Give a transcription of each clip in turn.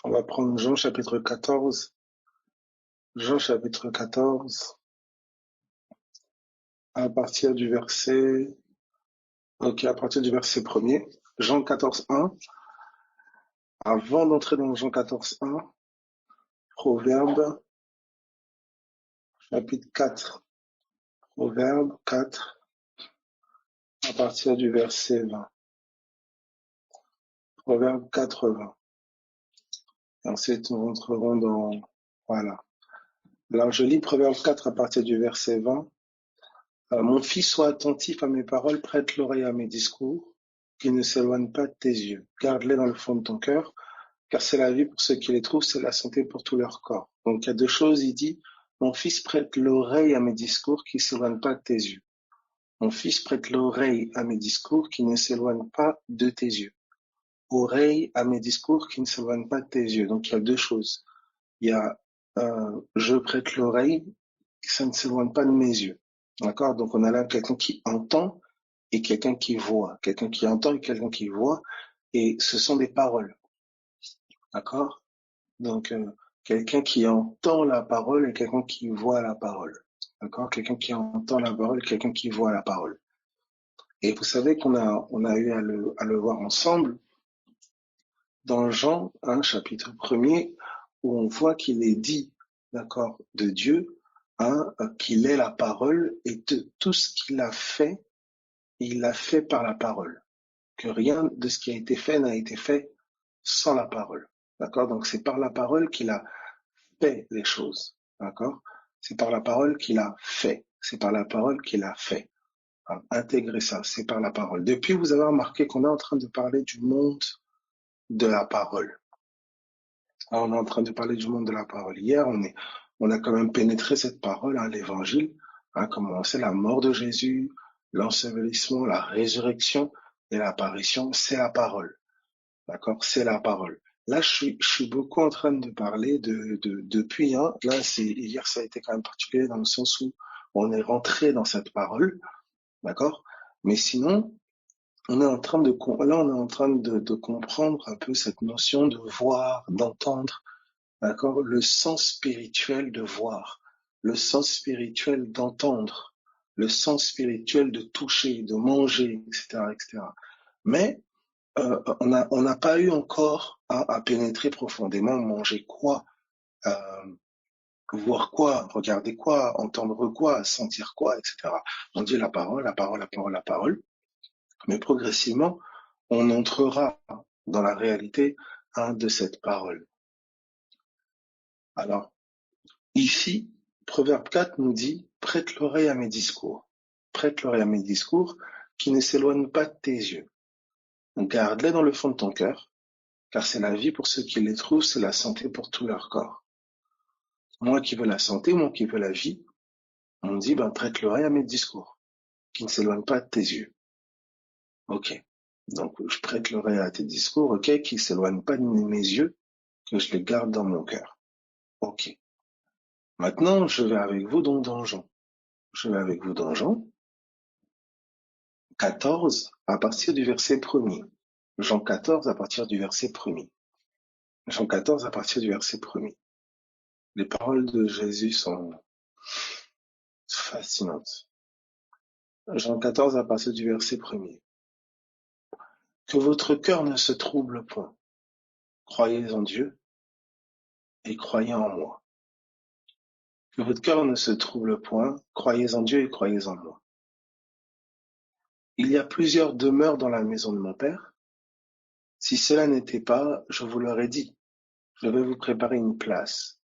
On va prendre Jean chapitre 14. Jean chapitre 14, à partir du verset, à partir du verset 1er. Jean 14, 1. Avant d'entrer dans Jean 14, 1, Proverbe, chapitre 4. Proverbe 4, à partir du verset 20. Proverbe 4, 20. Et ensuite, nous rentrerons dans, voilà. Alors, je lis Proverbe 4 à partir du verset 20. Mon fils, sois attentif à mes paroles, prête l'oreille à mes discours, qu'ils ne s'éloignent pas de tes yeux. Garde-les dans le fond de ton cœur, car c'est la vie pour ceux qui les trouvent, c'est la santé pour tout leur corps. Donc il y a deux choses, il dit, mon fils, prête l'oreille à mes discours, qui ne s'éloignent pas de tes yeux. Mon fils, prête l'oreille à mes discours, qui ne s'éloignent pas de tes yeux. Oreille à mes discours, qui ne s'éloignent pas de tes yeux. Donc il y a deux choses. Il y a, je prête l'oreille, ça ne s'éloigne pas de mes yeux. D'accord? Donc on a là quelqu'un qui entend et quelqu'un qui voit. Quelqu'un qui entend et quelqu'un qui voit. Et ce sont des paroles. D'accord? Donc, quelqu'un qui entend la parole et quelqu'un qui voit la parole. D'accord? Quelqu'un qui entend la parole et quelqu'un qui voit la parole. Et vous savez on a eu à le voir ensemble dans Jean, chapitre 1er, où on voit qu'il est dit, d'accord, de Dieu, qu'il est la parole et tout ce qu'il a fait, il l'a fait par la parole. Que rien de ce qui a été fait n'a été fait sans la parole. D'accord? Donc c'est par la parole qu'il a fait les choses. D'accord? C'est par la parole qu'il a fait. C'est par la parole qu'il a fait. Intégrez ça, c'est par la parole. Depuis, vous avez remarqué qu'on est en train de parler du monde de la parole. On est en train de parler du monde de la parole. Hier, on a quand même pénétré cette parole, l'évangile, comme on sait, la mort de Jésus, l'ensevelissement, la résurrection et l'apparition, c'est la parole. D'accord? C'est la parole. Là, je suis beaucoup en train de parler depuis, là, hier, ça a été quand même particulier dans le sens où on est rentré dans cette parole. D'accord? Mais sinon, on est en train de comprendre un peu cette notion de voir, d'entendre. D'accord? Le sens spirituel de voir, le sens spirituel d'entendre, le sens spirituel de toucher, de manger, etc., etc. Mais on n'a pas eu encore à pénétrer profondément, manger quoi, euh, voir quoi, regarder quoi, entendre quoi, sentir quoi, etc. On dit la parole, la parole, la parole, la parole, mais progressivement, on entrera dans la réalité de cette parole. Alors, ici, Proverbe 4 nous dit, prête l'oreille à mes discours. Prête l'oreille à mes discours qui ne s'éloignent pas de tes yeux. Garde-les dans le fond de ton cœur, car c'est la vie pour ceux qui les trouvent, c'est la santé pour tout leur corps. Moi qui veux la santé, moi qui veux la vie, on dit, prête l'oreille à mes discours, qui ne s'éloignent pas de tes yeux. Ok. Donc, je prête l'oreille à tes discours, ok, qui ne s'éloignent pas de mes yeux, que je les garde dans mon cœur. Ok. Maintenant, je vais avec vous donc dans Jean. Je vais avec vous dans Jean 14 à partir du verset 1er. Jean 14 à partir du verset 1er. Jean 14 à partir du verset 1er. Les paroles de Jésus sont fascinantes. Jean 14 à partir du verset 1er. Que votre cœur ne se trouble point. Croyez en Dieu et croyez en moi. Que votre cœur ne se trouble point. Croyez en Dieu et croyez en moi. Il y a plusieurs demeures dans la maison de mon Père. Si cela n'était pas, je vous l'aurais dit. Je vais vous préparer une place.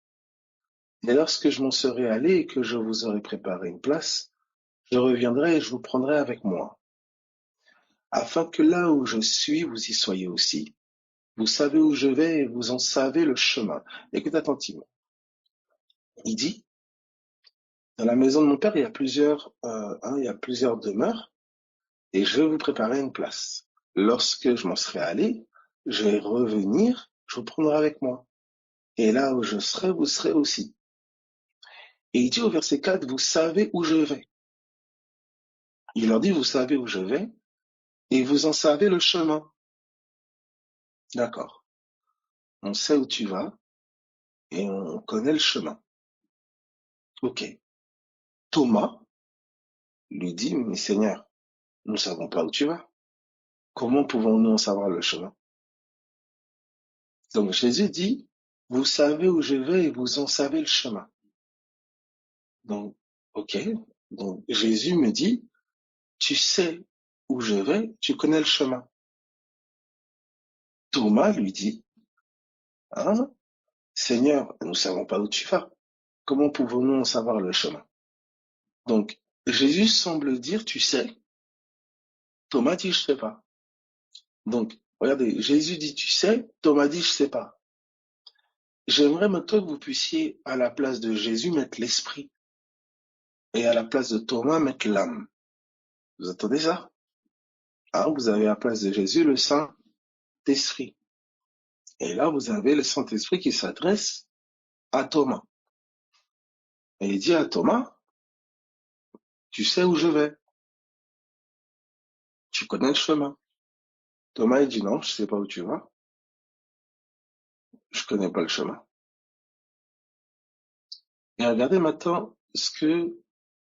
Et lorsque je m'en serai allé et que je vous aurai préparé une place, je reviendrai et je vous prendrai avec moi, afin que là où je suis, vous y soyez aussi. Vous savez où je vais et vous en savez le chemin. Écoutez attentivement. Il dit, dans la maison de mon Père, il y a plusieurs demeures et je vais vous préparer une place. Lorsque je m'en serai allé, je vais revenir, je vous prendrai avec moi. Et là où je serai, vous serez aussi. Et il dit au verset 4, vous savez où je vais. Il leur dit, vous savez où je vais et vous en savez le chemin. D'accord. on sait où tu vas et on connaît le chemin. Ok. Thomas lui dit, mais Seigneur, nous ne savons pas où tu vas. Comment pouvons-nous en savoir le chemin? Donc Jésus dit, vous savez où je vais et vous en savez le chemin. Donc, ok. Donc Jésus me dit, tu sais où je vais, tu connais le chemin. Thomas lui dit, hein, Seigneur, nous ne savons pas où tu vas. Comment pouvons-nous en savoir le chemin? Donc, Jésus semble dire, tu sais. Thomas dit, je sais pas. Donc, regardez, Jésus dit, tu sais. Thomas dit, je sais pas. J'aimerais maintenant que vous puissiez, à la place de Jésus, mettre l'esprit. Et à la place de Thomas, mettre l'âme. Vous entendez ça? Hein, vous avez à la place de Jésus le Saint-Esprit. Et là, vous avez le Saint-Esprit qui s'adresse à Thomas. Et il dit à Thomas, tu sais où je vais. Tu connais le chemin. Thomas, il dit non, je sais pas où tu vas. Je connais pas le chemin. Et regardez maintenant ce que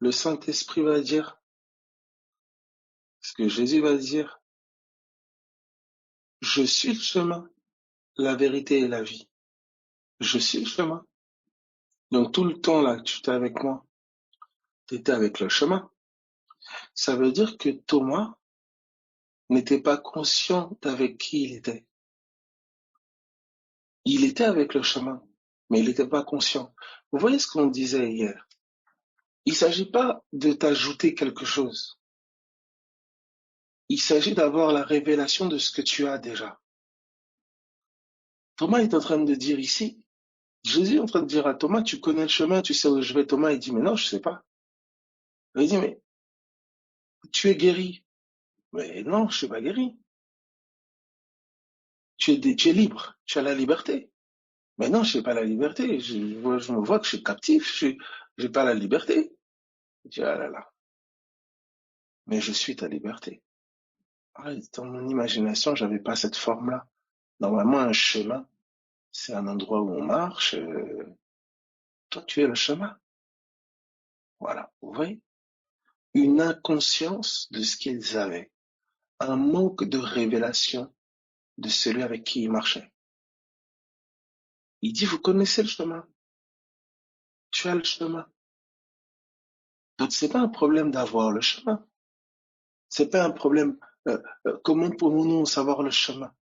le Saint-Esprit va dire, ce que Jésus va dire. Je suis le chemin, la vérité et la vie. Je suis le chemin. Donc tout le temps là que tu étais avec moi, tu étais avec le chemin. Ça veut dire que Thomas n'était pas conscient d'avec qui il était. Il était avec le chemin, mais il n'était pas conscient. Vous voyez ce qu'on disait hier? Il ne s'agit pas de t'ajouter quelque chose. Il s'agit d'avoir la révélation de ce que tu as déjà. Thomas est en train de dire ici, Jésus est en train de dire à Thomas, tu connais le chemin, tu sais où je vais. Thomas, il dit, mais non, je ne sais pas. Il dit, mais tu es guéri. Mais non, je ne suis pas guéri. Tu es libre, tu as la liberté. Mais non, je n'ai pas la liberté. Je me vois que je suis captif, je n'ai pas la liberté. Il dit, ah là là, mais je suis ta liberté. Ah, dans mon imagination, j'avais pas cette forme-là. Normalement, un chemin, c'est un endroit où on marche. Toi, tu es le chemin. Voilà, vous voyez? Une inconscience de ce qu'ils avaient. Un manque de révélation de celui avec qui il marchait. Il dit, vous connaissez le chemin. Tu as le chemin. Donc, c'est pas un problème d'avoir le chemin. C'est pas un problème, comment pouvons-nous savoir le chemin?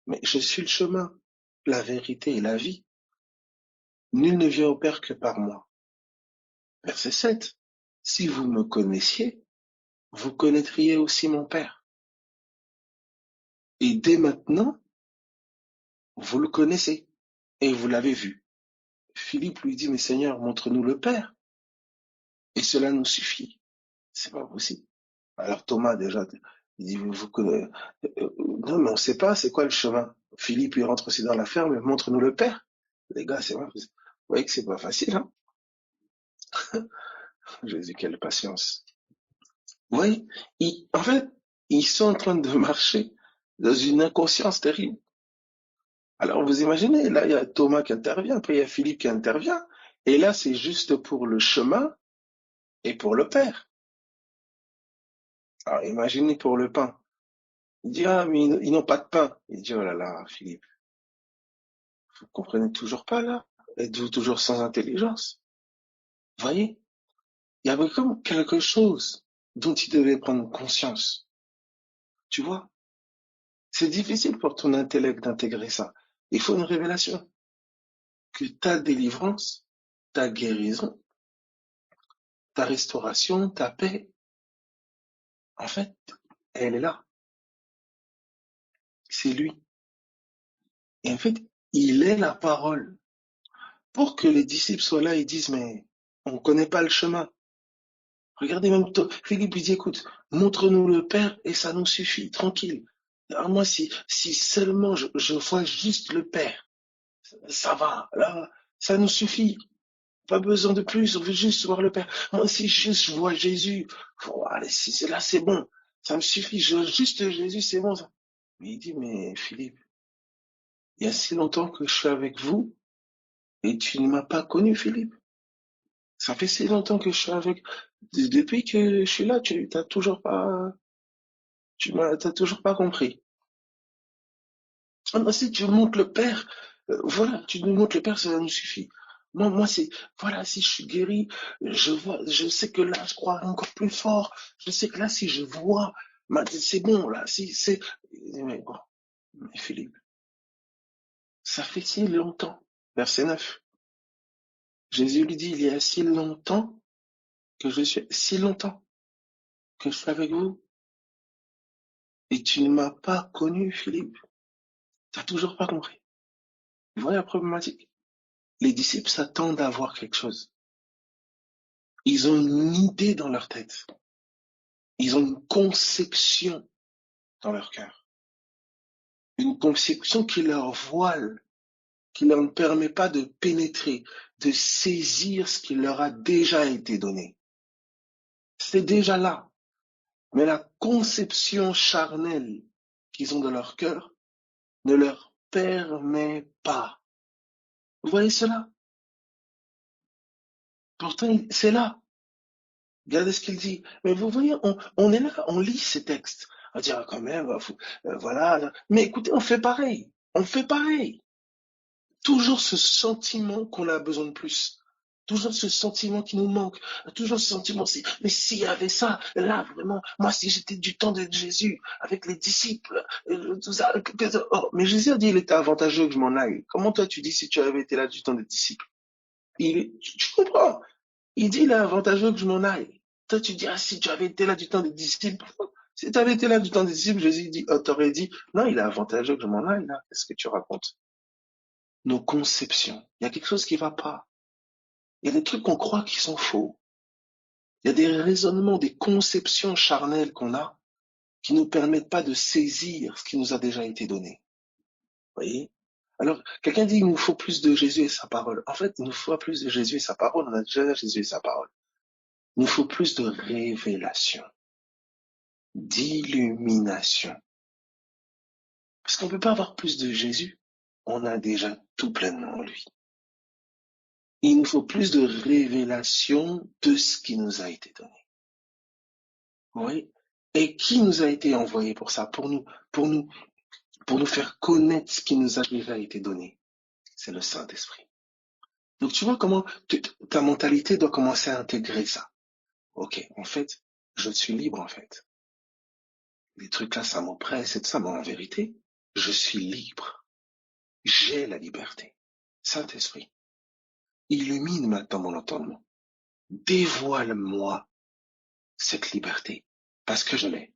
Mais je suis le chemin, la vérité et la vie. Nul ne vient au Père que par moi. Verset 7. Si vous me connaissiez, vous connaîtriez aussi mon Père. Et dès maintenant, vous le connaissez et vous l'avez vu. Philippe lui dit, mais Seigneur, montre-nous le Père. Et cela nous suffit. C'est pas possible. Alors Thomas, déjà, il dit, vous connaissez, non, mais on ne sait pas, c'est quoi le chemin? Philippe, il rentre aussi dans la ferme, montre-nous le Père. Les gars, c'est vrai. Vous voyez que c'est pas facile, hein? Jésus, quelle patience. Vous voyez, en fait, ils sont en train de marcher dans une inconscience terrible. Alors vous imaginez, là il y a Thomas qui intervient, après il y a Philippe qui intervient, et là c'est juste pour le chemin et pour le Père. Alors imaginez pour le pain. Il dit, ah mais ils n'ont pas de pain. Il dit, oh là là, Philippe, vous comprenez toujours pas là? Êtes-vous toujours sans intelligence? Vous voyez, il y avait comme quelque chose dont il devait prendre conscience. Tu vois, c'est difficile pour ton intellect d'intégrer ça. Il faut une révélation. Que ta délivrance, ta guérison, ta restauration, ta paix, en fait, elle est là. C'est lui. Et en fait, il est la parole. Pour que les disciples soient là et disent, mais on ne connaît pas le chemin. Regardez même, Philippe lui dit, écoute, montre-nous le Père et ça nous suffit, tranquille. Alors moi, si seulement je vois juste le Père, ça va, là, ça nous suffit. Pas besoin de plus, on veut juste voir le Père. Moi, si juste je vois Jésus, oh, allez, si là, c'est bon. Ça me suffit, je vois juste Jésus, c'est bon. Ça. Mais il dit, mais Philippe, Il y a si longtemps que je suis avec vous et tu ne m'as pas connu, Philippe. Ça fait si longtemps que je suis avec. Depuis que je suis là, t'as toujours pas compris. Ah, bah, si tu montres le Père, voilà, tu nous montres le Père, ça nous suffit. Moi, voilà, si je suis guéri, je sais que là, je crois encore plus fort. Je sais que là, si je vois, c'est bon, là, si c'est. Mais bon, mais Philippe, ça fait si longtemps. Verset 9. Jésus lui dit, il y a si longtemps si longtemps que je suis avec vous, et tu ne m'as pas connu, Philippe. T'as toujours pas compris. Vous voyez la problématique? Les disciples s'attendent à voir quelque chose. Ils ont une idée dans leur tête. Ils ont une conception dans leur cœur. Une conception qui leur voile, qui leur ne permet pas de pénétrer, de saisir ce qui leur a déjà été donné. C'est déjà là. Mais la conception charnelle qu'ils ont dans leur cœur ne leur permet pas. Vous voyez cela? Pourtant, c'est là. Regardez ce qu'il dit. Mais vous voyez, on est là, on lit ces textes. On va dire ah, quand même, voilà. Mais écoutez, on fait pareil. On fait pareil. Toujours ce sentiment qu'on a besoin de plus. Toujours ce sentiment qui nous manque. Toujours ce sentiment, mais s'il y avait ça, là, vraiment, moi, si j'étais du temps de Jésus, avec les disciples, tout ça, oh, mais Jésus a dit, il était avantageux que je m'en aille. Comment toi, tu dis si tu avais été là du temps des disciples? Tu comprends? Il dit, il est avantageux que je m'en aille. Toi, tu dis, ah, si tu avais été là du temps des disciples, si tu avais été là du temps des disciples, Jésus dit, oh, t'aurais dit, non, il est avantageux que je m'en aille, là. Qu'est-ce que tu racontes? Nos conceptions. Il y a quelque chose qui va pas. Il y a des trucs qu'on croit qui sont faux. Il y a des raisonnements, des conceptions charnelles qu'on a qui ne nous permettent pas de saisir ce qui nous a déjà été donné. Vous voyez? Alors, quelqu'un dit, il nous faut plus de Jésus et sa parole. En fait, il nous faut plus de Jésus et sa parole. On a déjà Jésus et sa parole. Il nous faut plus de révélation, d'illumination. Parce qu'on ne peut pas avoir plus de Jésus. On a déjà tout pleinement en lui. Il nous faut plus de révélation de ce qui nous a été donné. Oui. Et qui nous a été envoyé pour ça? Pour nous, pour nous faire connaître ce qui nous a déjà été donné. C'est le Saint-Esprit. Donc tu vois comment ta mentalité doit commencer à intégrer ça. Ok, en fait, je suis libre en fait. Les trucs là, ça m'oppresse et tout ça, mais en vérité, je suis libre. J'ai la liberté. Saint-Esprit, illumine maintenant mon entendement. Dévoile-moi cette liberté. Parce que je l'ai.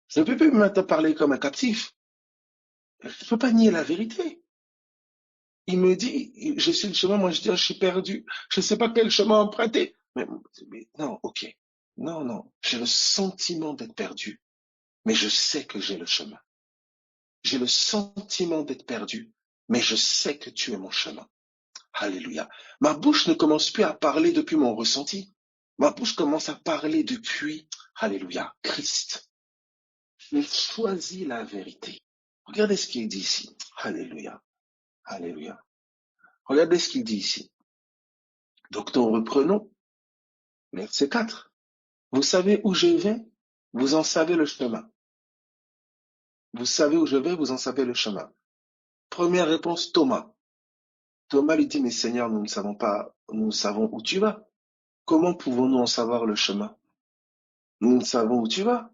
Je ne peux plus maintenant parler comme un captif. Je ne peux pas nier la vérité. Il me dit, je suis le chemin, moi je dis, je suis perdu. Je ne sais pas quel chemin emprunter. Mais non, ok. Non, non. J'ai le sentiment d'être perdu. Mais je sais que j'ai le chemin. J'ai le sentiment d'être perdu. Mais je sais que tu es mon chemin. Alléluia. Ma bouche ne commence plus à parler depuis mon ressenti. Ma bouche commence à parler depuis, alléluia, Christ. J'ai choisi la vérité. Regardez ce qu'il dit ici. Alléluia. Alléluia. Regardez ce qu'il dit ici. Donc nous reprenons verset 4. Vous savez où je vais, vous en savez le chemin. Vous savez où je vais, vous en savez le chemin. Première réponse, Thomas. Thomas lui dit, mais Seigneur, nous ne savons pas, nous savons où tu vas. Comment pouvons-nous en savoir le chemin? Nous ne savons où tu vas.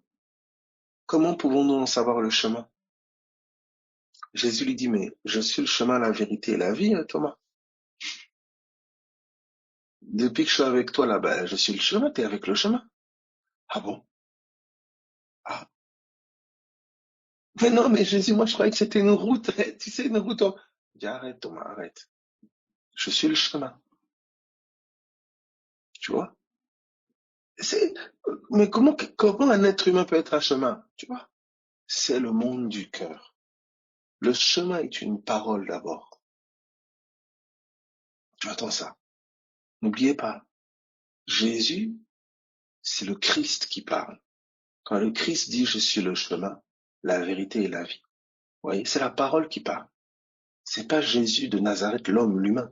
Comment pouvons-nous en savoir le chemin? Jésus lui dit, mais je suis le chemin, la vérité et la vie, Thomas. Depuis que je suis avec toi là-bas, je suis le chemin, tu es avec le chemin. Ah bon? Ah. Mais non, mais Jésus, moi je croyais que c'était une route. Tu sais, une route. Je dis, arrête Thomas, arrête. Je suis le chemin. Tu vois? C'est, mais comment un être humain peut être un chemin? Tu vois? C'est le monde du cœur. Le chemin est une parole d'abord. Tu attends ça. N'oubliez pas, Jésus, c'est le Christ qui parle. Quand le Christ dit je suis le chemin, la vérité et la vie. Vous voyez, c'est la parole qui parle. C'est pas Jésus de Nazareth, l'homme, l'humain.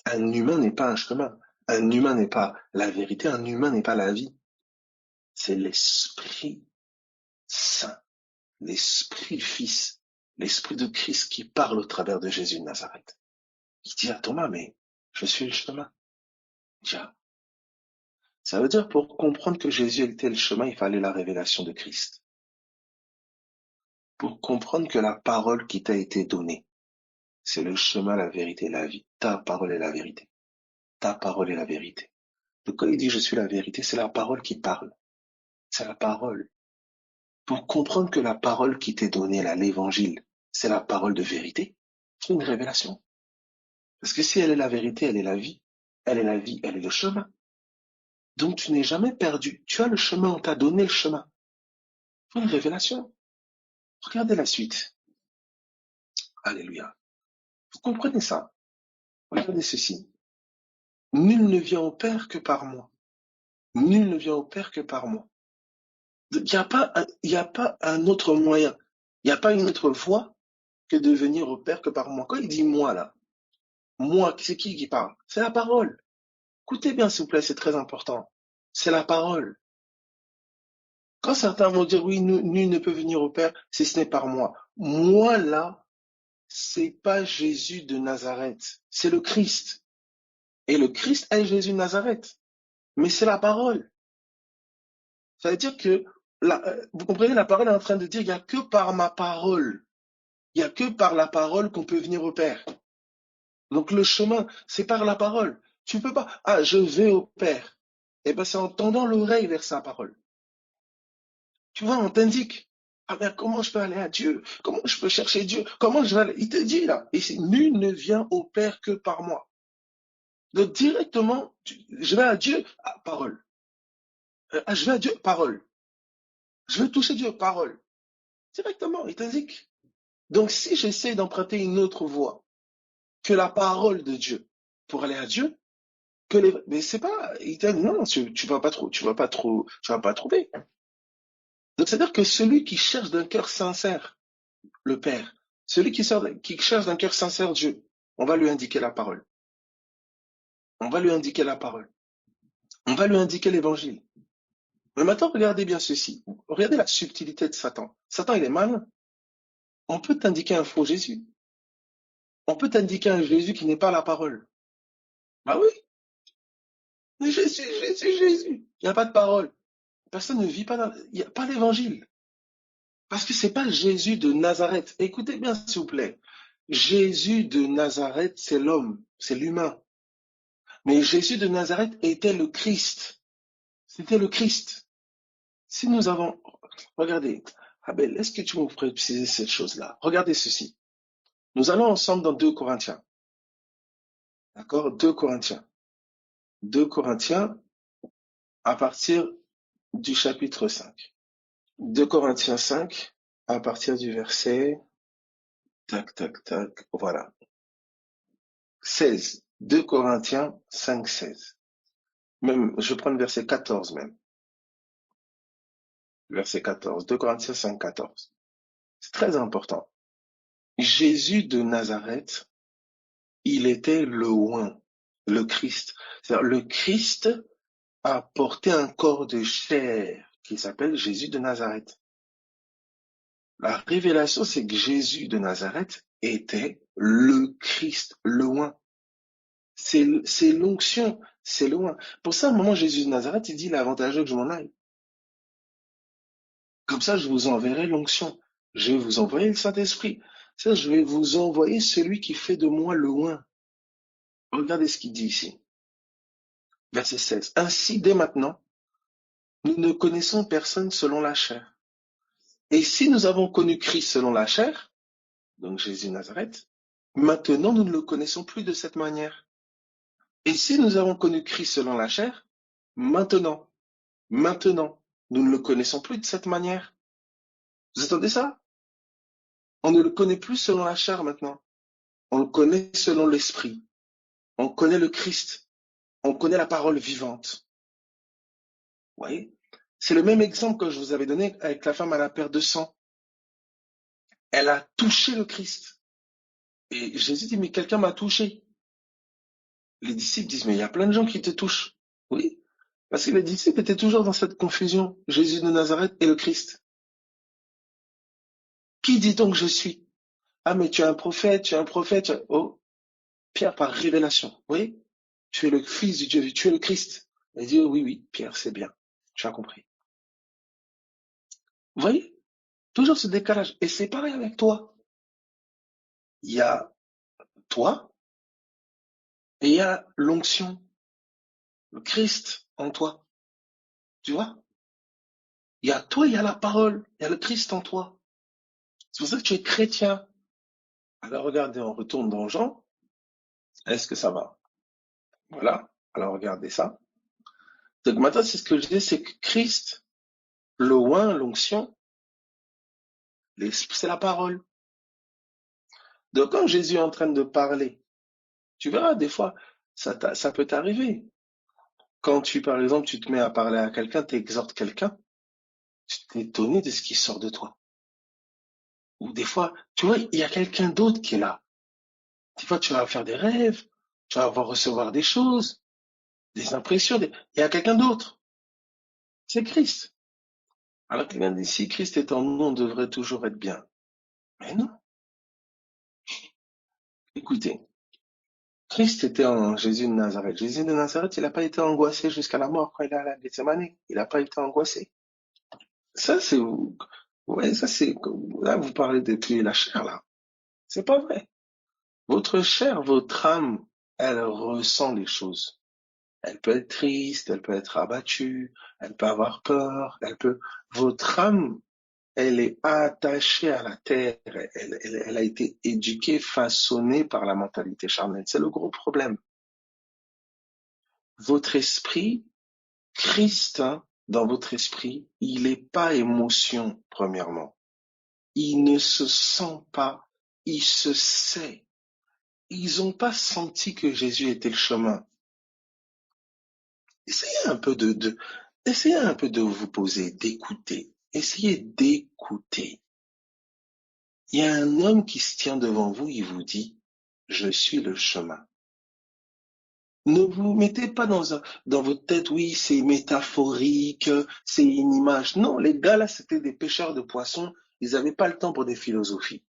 Un humain n'est pas un chemin. Un humain n'est pas la vérité. Un humain n'est pas la vie. C'est l'Esprit Saint, l'Esprit Fils, l'Esprit de Christ qui parle au travers de Jésus de Nazareth. Il dit à Thomas, mais je suis le chemin. Tiens, ça veut dire pour comprendre que Jésus était le chemin, il fallait la révélation de Christ. Pour comprendre que la parole qui t'a été donnée, c'est le chemin, la vérité, la vie. Ta parole est la vérité. Ta parole est la vérité. Donc quand il dit je suis la vérité, c'est la parole qui parle. C'est la parole. Pour comprendre que la parole qui t'est donnée, là, l'évangile, c'est la parole de vérité, c'est une révélation. Parce que si elle est la vérité, elle est la vie. Elle est la vie, elle est le chemin. Donc tu n'es jamais perdu. Tu as le chemin, on t'a donné le chemin. C'est une révélation. Regardez la suite. Alléluia. Vous comprenez ça? Regardez ceci. Nul ne vient au Père que par moi. Nul ne vient au Père que par moi. Il n'y a pas un autre moyen. Il n'y a pas une autre voie que de venir au Père que par moi. Quand il dit moi là, moi, c'est qui parle? C'est la parole. Écoutez bien s'il vous plaît, c'est très important. C'est la parole. Quand certains vont dire oui, nul ne peut venir au Père si ce n'est par moi. Moi là, c'est pas Jésus de Nazareth, c'est le Christ. Et le Christ est Jésus de Nazareth. Mais c'est la parole. Ça veut dire que, vous comprenez, la parole est en train de dire, il n'y a que par ma parole, il n'y a que par la parole qu'on peut venir au Père. Donc le chemin, c'est par la parole. Tu ne peux pas, ah, je vais au Père. Eh bien, c'est en tendant l'oreille vers sa parole. Tu vois, on t'indique. Ah ben, comment je peux aller à Dieu? Comment je peux chercher Dieu? Comment je vais aller? Il te dit là. Et nul ne vient au Père que par moi. Donc directement, je vais à Dieu, ah, parole. Je vais à Dieu, parole. Je veux toucher Dieu, parole. Directement, il t'indique. Donc si j'essaie d'emprunter une autre voie que la parole de Dieu pour aller à Dieu, mais c'est pas, il te dit non, tu vas pas trop, tu vas pas trouver. Donc c'est-à-dire que celui qui cherche d'un cœur sincère le Père, celui qui cherche d'un cœur sincère Dieu, on va lui indiquer la parole. On va lui indiquer la parole. On va lui indiquer l'évangile. Mais maintenant, regardez bien ceci. Regardez la subtilité de Satan. Satan, il est malin. On peut t'indiquer un faux Jésus. On peut t'indiquer un Jésus qui n'est pas la parole. Bah oui, mais Jésus, Jésus, Jésus. Il n'y a pas de parole. Personne ne vit pas dans... Il n'y a pas l'évangile. Parce que c'est pas Jésus de Nazareth. Écoutez bien, s'il vous plaît. Jésus de Nazareth, c'est l'homme, c'est l'humain. Mais Jésus de Nazareth était le Christ. C'était le Christ. Si nous avons... Regardez, Abel, est-ce que tu me ferais préciser cette chose-là? Regardez ceci. Nous allons ensemble dans 2 Corinthiens. D'accord? 2 Corinthiens. 2 Corinthiens à partir du chapitre 5. 2 Corinthiens 5 à partir du verset... Tac, tac, tac. Voilà. 16. 2 Corinthiens 5, 16. Même, je prends le verset 14 même. Verset 14. 2 Corinthiens 5, 14. C'est très important. Jésus de Nazareth, il était le oint, le Christ. C'est-à-dire, le Christ a porté un corps de chair qui s'appelle Jésus de Nazareth. La révélation, c'est que Jésus de Nazareth était le Christ, le oint. C'est l'onction, c'est le oint. Pour ça, à un moment, Jésus de Nazareth, il dit, il est avantageux que je m'en aille. Comme ça, je vous enverrai l'onction. Je vais vous envoyer le Saint-Esprit. Ça, je vais vous envoyer celui qui fait de moi le oint. Regardez ce qu'il dit ici. Verset 16. Ainsi, dès maintenant, nous ne connaissons personne selon la chair. Et si nous avons connu Christ selon la chair, donc Jésus de Nazareth, maintenant nous ne le connaissons plus de cette manière. Et si nous avons connu Christ selon la chair, maintenant, nous ne le connaissons plus de cette manière. Vous entendez ça? On ne le connaît plus selon la chair maintenant. On le connaît selon l'esprit. On connaît le Christ. On connaît la parole vivante. Vous voyez? C'est le même exemple que je vous avais donné avec la femme à la paire de sang. Elle a touché le Christ. Et Jésus dit, mais quelqu'un m'a touché. Les disciples disent, mais il y a plein de gens qui te touchent. Oui, parce que les disciples étaient toujours dans cette confusion. Jésus de Nazareth et le Christ. Qui dit donc je suis? Ah, mais tu es un prophète, tu es un prophète. Oh, Pierre par révélation. Oui, tu es le Fils du Dieu, tu es le Christ. Il dit, oui, oui, Pierre, c'est bien. Tu as compris. Vous voyez? Toujours ce décalage. Et c'est pareil avec toi. Il y a toi et il y a l'onction, le Christ en toi. Tu vois? Il y a toi, il y a la parole, il y a le Christ en toi. C'est pour ça que tu es chrétien. Alors regardez, on retourne dans Jean. Est-ce que ça va? Voilà. Alors regardez ça. Donc maintenant, c'est ce que je dis, c'est que Christ, le oint, l'onction, c'est la parole. Donc quand Jésus est en train de parler, tu verras, des fois, ça peut t'arriver. Quand par exemple, tu te mets à parler à quelqu'un, tu exhortes quelqu'un, tu t'es étonné de ce qui sort de toi. Ou des fois, tu vois, il y a quelqu'un d'autre qui est là. Des fois, tu vas faire des rêves, tu vas recevoir des choses, des impressions. Il y a quelqu'un d'autre. C'est Christ. Alors qu'il vient dit, si Christ est en nous, on devrait toujours être bien. Mais non. Écoutez, Christ était en Jésus de Nazareth. Jésus de Nazareth, il n'a pas été angoissé jusqu'à la mort quand il est à la Gethsemane. Il n'a pas été angoissé. Ça, c'est, ouais, ça, c'est, là, vous parlez de tuer la chair, là. C'est pas vrai. Votre chair, votre âme, elle ressent les choses. Elle peut être triste, elle peut être abattue, elle peut avoir peur, votre âme, elle est attachée à la terre, elle a été éduquée, façonnée par la mentalité charnelle. C'est le gros problème. Votre esprit, Christ, hein, dans votre esprit, il n'est pas émotion, premièrement. Il ne se sent pas, il se sait. Ils n'ont pas senti que Jésus était le chemin. Essayez un peu essayez un peu de vous poser, d'écouter. Essayez d'écouter. Il y a un homme qui se tient devant vous, il vous dit, je suis le chemin. Ne vous mettez pas dans votre tête, oui, c'est métaphorique, c'est une image. Non, les gars là, c'était des pêcheurs de poissons. Ils n'avaient pas le temps pour des philosophies.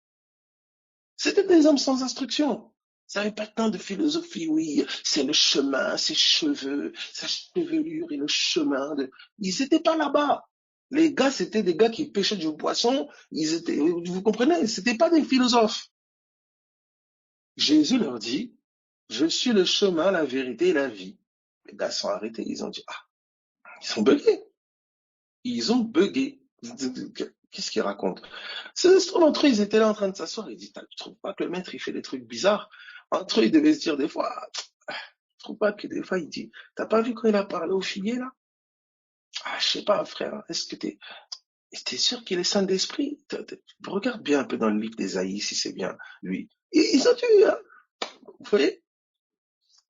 C'était des hommes sans instruction. Ils n'avaient pas le temps de philosophie, oui, c'est le chemin, ses cheveux, sa chevelure et le chemin. Ils n'étaient pas là-bas. Les gars, c'était des gars qui pêchaient du poisson. Vous comprenez, c'était pas des philosophes. Jésus leur dit, je suis le chemin, la vérité et la vie. Les gars sont arrêtés, ils ont dit, ah, ils sont buggés. Ils ont buggé. Qu'est-ce qu'ils racontent? Se trouve, entre eux, ils étaient là en train de s'asseoir. Ils disent, tu trouves pas que le maître, il fait des trucs bizarres? Entre eux, ils devaient se dire des fois, tu trouves pas que des fois, il dit, t'as pas vu quand il a parlé au figuier, là? Ah, je sais pas, frère, est-ce que t'es sûr qu'il est saint d'esprit? Regarde bien un peu dans le livre d'Ésaïe, si c'est bien lui. Ils ont tué, hein, vous voyez?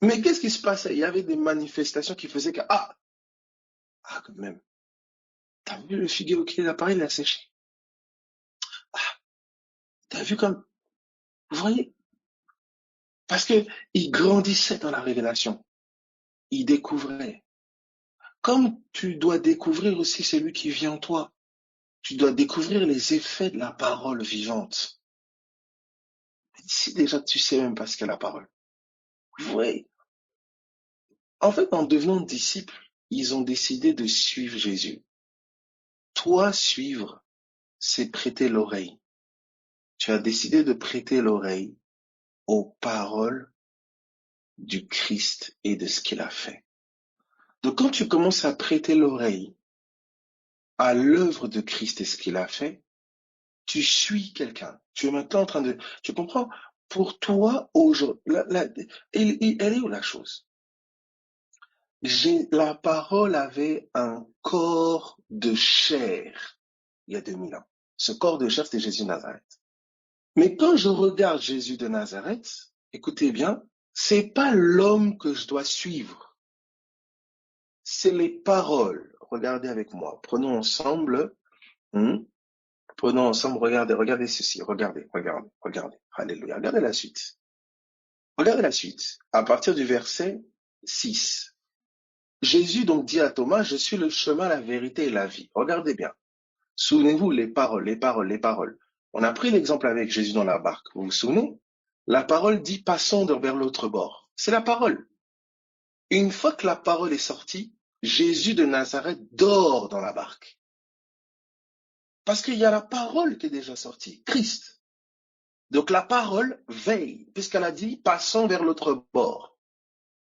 Mais qu'est-ce qui se passait? Il y avait des manifestations qui faisaient que, quand même, t'as vu le figuier auquel il a parlé, il a séché. T'as vu comme, vous voyez? Parce que il grandissait dans la révélation. Il découvrait. Comme tu dois découvrir aussi celui qui vit en toi. Tu dois découvrir les effets de la parole vivante. Si déjà tu sais même pas ce qu'est la parole. Vous voyez? En fait, en devenant disciples, ils ont décidé de suivre Jésus. Toi, suivre, c'est prêter l'oreille. Tu as décidé de prêter l'oreille aux paroles du Christ et de ce qu'il a fait. Donc quand tu commences à prêter l'oreille à l'œuvre de Christ et ce qu'il a fait, tu suis quelqu'un. Tu es maintenant en train de... Tu comprends? Pour toi, aujourd'hui, elle est où la chose? La parole avait un corps de chair il y a 2000 ans. Ce corps de chair, c'était Jésus de Nazareth. Mais quand je regarde Jésus de Nazareth, écoutez bien, c'est pas l'homme que je dois suivre, c'est les paroles. Regardez avec moi. Prenons ensemble Prenons ensemble, regardez ceci, regardez. Alléluia. Regardez la suite. Regardez la suite. À partir du verset 6. Jésus donc dit à Thomas, je suis le chemin, la vérité et la vie. Regardez bien. Souvenez-vous les paroles. On a pris l'exemple avec Jésus dans la barque. Vous vous souvenez? La parole dit passons vers l'autre bord. C'est la parole. Une fois que la parole est sortie, Jésus de Nazareth dort dans la barque. Parce qu'il y a la parole qui est déjà sortie, Christ. Donc la parole veille, puisqu'elle a dit passons vers l'autre bord.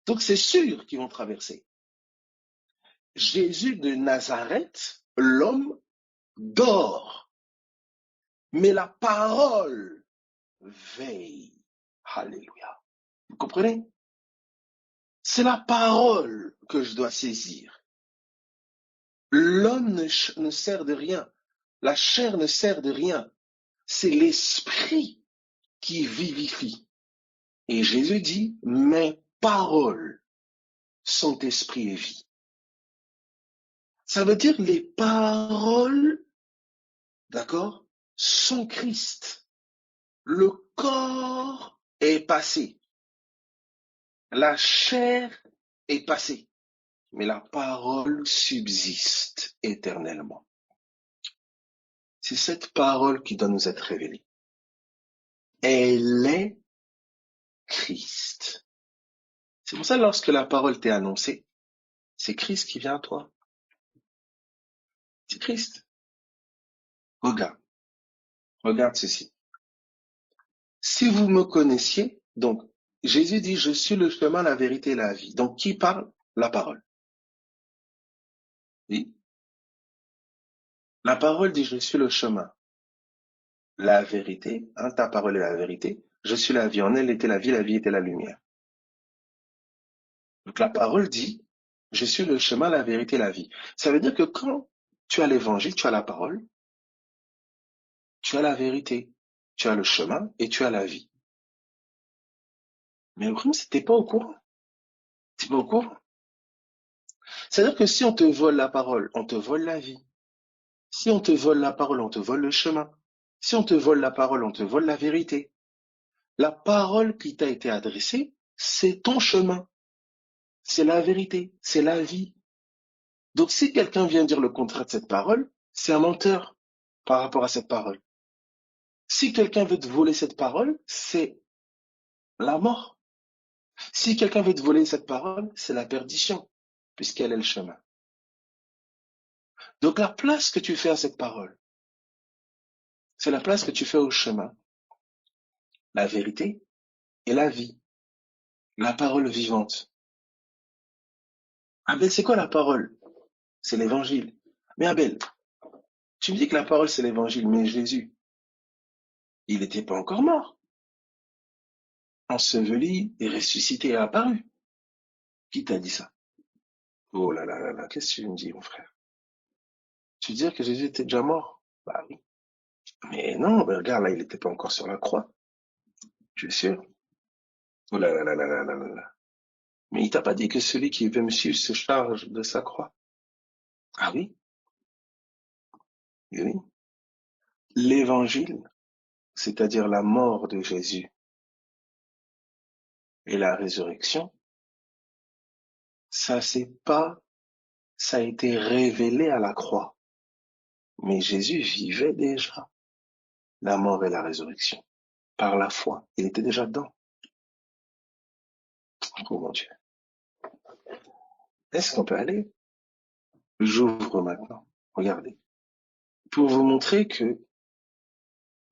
Donc c'est sûr qu'ils vont traverser. Jésus de Nazareth, l'homme, dort. Mais la parole veille. Alléluia. Vous comprenez? C'est la parole que je dois saisir. L'homme ne sert de rien. La chair ne sert de rien. C'est l'esprit qui vivifie. Et Jésus dit, mes paroles sont esprit et vie. Ça veut dire les paroles, d'accord, sont Christ. Le corps est passé. La chair est passée. Mais la parole subsiste éternellement. C'est cette parole qui doit nous être révélée. Elle est Christ. C'est pour ça que lorsque la parole t'est annoncée, c'est Christ qui vient à toi. C'est Christ. Regarde ceci. Si vous me connaissiez, donc Jésus dit, je suis le chemin, la vérité et la vie. Donc qui parle? La parole. Oui. La parole dit, je suis le chemin, la vérité. Ta parole est la vérité. Je suis la vie. En elle était la vie était la lumière. Donc la parole dit, je suis le chemin, la vérité, la vie. Ça veut dire que quand tu as l'évangile, tu as la parole, tu as la vérité, tu as le chemin et tu as la vie. Mais le problème, c'est que t'es pas au courant. T'es pas au courant. C'est-à-dire que si on te vole la parole, on te vole la vie. Si on te vole la parole, on te vole le chemin. Si on te vole la parole, on te vole la vérité. La parole qui t'a été adressée, c'est ton chemin. C'est la vérité. C'est la vie. Donc si quelqu'un vient dire le contraire de cette parole, c'est un menteur par rapport à cette parole. Si quelqu'un veut te voler cette parole, c'est la mort. Si quelqu'un veut te voler cette parole, c'est la perdition, puisqu'elle est le chemin. Donc la place que tu fais à cette parole, c'est la place que tu fais au chemin, la vérité et la vie, la parole vivante. Abel, c'est quoi la parole? C'est l'évangile. Mais Abel, tu me dis que la parole c'est l'évangile, mais Jésus, il n'était pas encore mort, enseveli et ressuscité et apparu. Qui t'a dit ça? Oh là là là là, qu'est-ce que tu me dis, mon frère? Tu veux dire que Jésus était déjà mort? Bah oui. Mais non, mais regarde, là, il n'était pas encore sur la croix. Tu es sûr? Oh là là là là là là là là. Mais il t'a pas dit que celui qui veut me suivre se charge de sa croix? Ah oui? Oui. L'évangile, c'est-à-dire la mort de Jésus et la résurrection, ça a été révélé à la croix. Mais Jésus vivait déjà la mort et la résurrection par la foi. Il était déjà dedans. Oh mon Dieu. Est-ce qu'on peut aller? J'ouvre maintenant. Regardez. Pour vous montrer que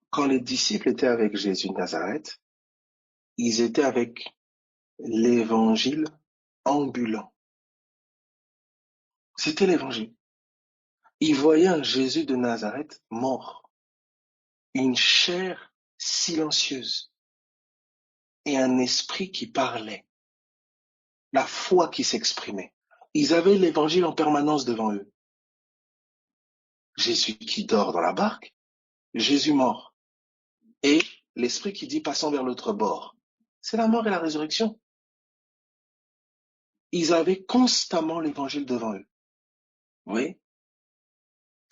quand les disciples étaient avec Jésus de Nazareth, ils étaient avec l'évangile ambulant. C'était l'évangile. Ils voyaient un Jésus de Nazareth mort, une chair silencieuse et un esprit qui parlait, la foi qui s'exprimait. Ils avaient l'évangile en permanence devant eux. Jésus qui dort dans la barque, Jésus mort, et l'esprit qui dit passons vers l'autre bord. C'est la mort et la résurrection. Ils avaient constamment l'évangile devant eux. Oui.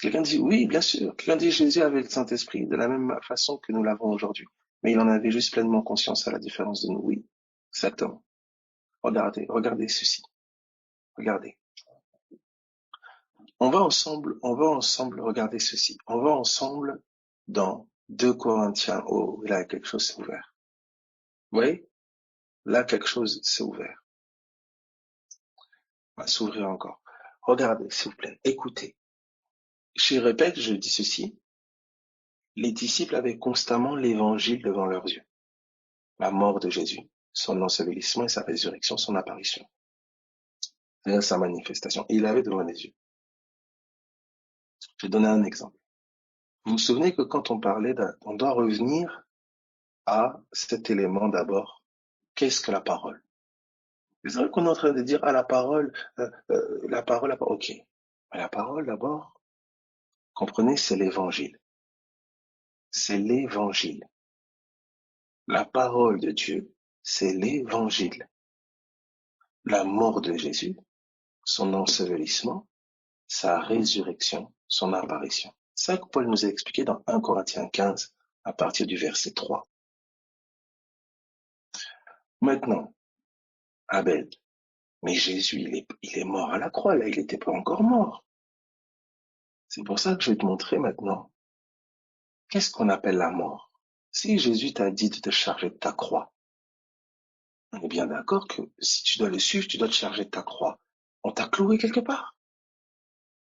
Quelqu'un dit, oui, bien sûr. Quelqu'un dit, Jésus avait le Saint-Esprit de la même façon que nous l'avons aujourd'hui. Mais il en avait juste pleinement conscience à la différence de nous. Oui, exactement. Regardez ceci. Regardez. On va ensemble regarder ceci. On va ensemble dans 2 Corinthiens. Oh, là, quelque chose s'est ouvert. Vous voyez? Là, quelque chose s'est ouvert. On va s'ouvrir encore. Regardez, s'il vous plaît. Écoutez. Je répète, je dis ceci. Les disciples avaient constamment l'évangile devant leurs yeux. La mort de Jésus, son ensevelissement et sa résurrection, son apparition. C'est sa manifestation. Et il avait devant les yeux. Je vais donner un exemple. Vous vous souvenez que quand on parlait on doit revenir à cet élément d'abord. Qu'est-ce que la parole? C'est vrai qu'on est en train de dire, ah, la parole, ok. Mais la parole d'abord, comprenez, c'est l'évangile. C'est l'évangile. La parole de Dieu, c'est l'évangile. La mort de Jésus, son ensevelissement, sa résurrection, son apparition. C'est ça que Paul nous a expliqué dans 1 Corinthiens 15, à partir du verset 3. Maintenant, Abel, mais Jésus, il est mort à la croix, là, il n'était pas encore mort. C'est pour ça que je vais te montrer maintenant. Qu'est-ce qu'on appelle la mort? Si Jésus t'a dit de te charger de ta croix, on est bien d'accord que si tu dois le suivre, tu dois te charger de ta croix. On t'a cloué quelque part.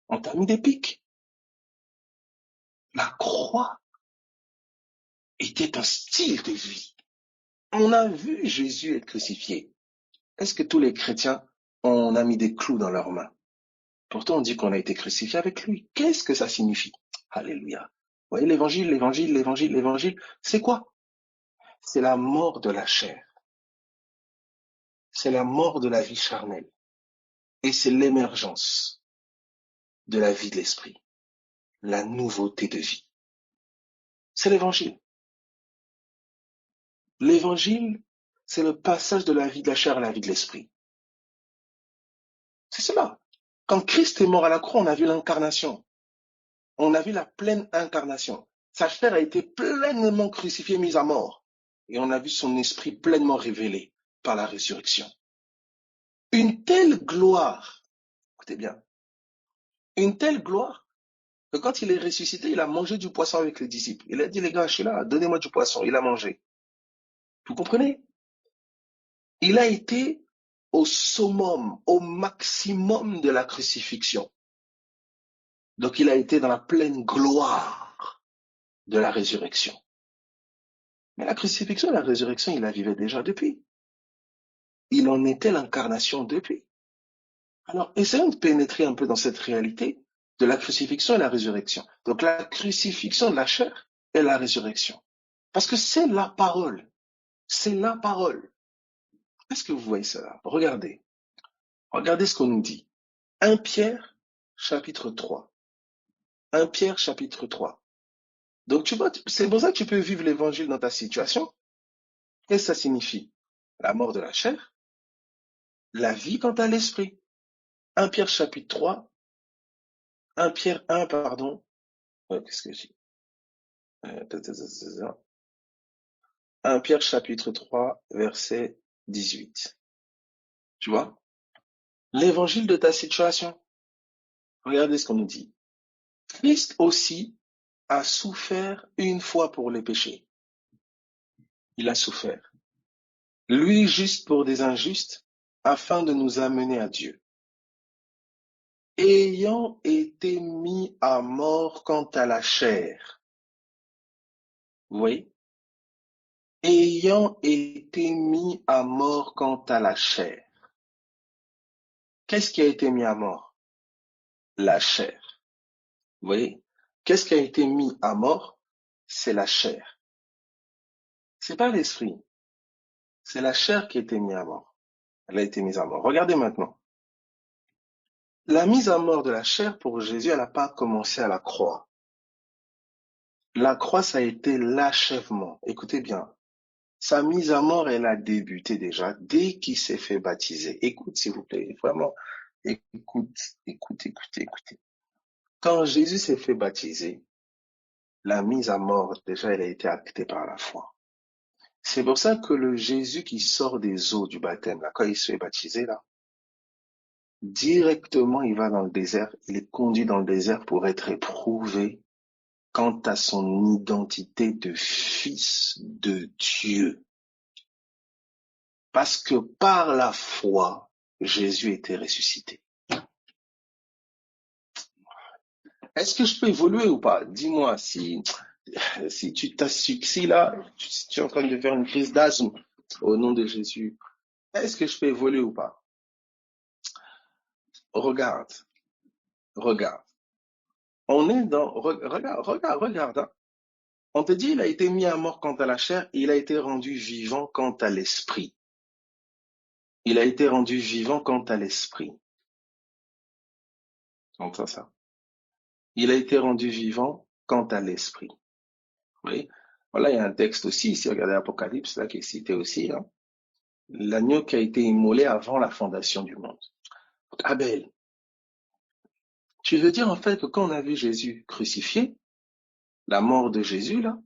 On t'a mis des pics. La croix était un style de vie. On a vu Jésus être crucifié. Est-ce que tous les chrétiens, on a mis des clous dans leurs mains? Pourtant, on dit qu'on a été crucifié avec lui. Qu'est-ce que ça signifie? Alléluia. Vous voyez l'évangile, l'évangile, l'évangile, l'évangile, c'est quoi? C'est la mort de la chair. C'est la mort de la vie charnelle. Et c'est l'émergence de la vie de l'esprit. La nouveauté de vie. C'est l'évangile. L'évangile, c'est le passage de la vie de la chair à la vie de l'esprit. C'est cela. Quand Christ est mort à la croix, on a vu l'incarnation. On a vu la pleine incarnation. Sa chair a été pleinement crucifiée, mise à mort. Et on a vu son esprit pleinement révélé par la résurrection. Une telle gloire, écoutez bien, une telle gloire, que quand il est ressuscité, il a mangé du poisson avec les disciples. Il a dit, les gars, je suis là, donnez-moi du poisson. Il a mangé. Vous comprenez? Il a été au summum, au maximum de la crucifixion. Donc il a été dans la pleine gloire de la résurrection. Mais la crucifixion et la résurrection, il la vivait déjà depuis. Il en était l'incarnation depuis. Alors, essayons de pénétrer un peu dans cette réalité de la crucifixion et la résurrection. Donc, la crucifixion de la chair et la résurrection. Parce que c'est la parole. C'est la parole. Est-ce que vous voyez cela? Regardez. Regardez ce qu'on nous dit. 1 Pierre, chapitre 3. 1 Pierre, chapitre 3. Donc, tu vois, c'est pour ça que tu peux vivre l'évangile dans ta situation. Qu'est-ce que ça signifie? La mort de la chair, la vie quant à l'esprit. 1 Pierre, chapitre 3. 1 Pierre 1, pardon. Qu'est-ce que j'ai? 1 Pierre chapitre 3, verset 18. Tu vois? L'évangile de ta situation. Regardez ce qu'on nous dit. Christ aussi a souffert une fois pour les péchés. Il a souffert. Lui juste pour des injustes, afin de nous amener à Dieu. Ayant été mis à mort quant à la chair. Vous voyez? Ayant été mis à mort quant à la chair. Qu'est-ce qui a été mis à mort? La chair. Vous voyez? Qu'est-ce qui a été mis à mort? C'est la chair. C'est pas l'esprit. C'est la chair qui a été mise à mort. Elle a été mise à mort. Regardez maintenant. La mise à mort de la chair pour Jésus, elle n'a pas commencé à la croix. La croix, ça a été l'achèvement. Écoutez bien. Sa mise à mort, elle a débuté déjà dès qu'il s'est fait baptiser. Écoute, s'il vous plaît. Vraiment. Écoute. Quand Jésus s'est fait baptiser, la mise à mort, déjà, elle a été actée par la foi. C'est pour ça que le Jésus qui sort des eaux du baptême, là, quand il se fait baptiser, là, directement, il va dans le désert, il est conduit dans le désert pour être éprouvé quant à son identité de fils de Dieu. Parce que par la foi, Jésus était ressuscité. Est-ce que je peux évoluer ou pas? Dis-moi, si tu t'asphyxies là, si tu es en train de faire une crise d'asthme au nom de Jésus, est-ce que je peux évoluer ou pas? Regarde, regarde. On est dans, regarde, hein. On te dit, il a été mis à mort quant à la chair, il a été rendu vivant quant à l'esprit. Il a été rendu vivant quant à l'esprit. Tu entends ça? Il a été rendu vivant quant à l'esprit. Oui. Voilà, il y a un texte aussi, ici, regardez l'Apocalypse, là, qui est cité aussi, hein. L'agneau qui a été immolé avant la fondation du monde. Abel, tu veux dire en fait que quand on a vu Jésus crucifié, la mort de Jésus, là,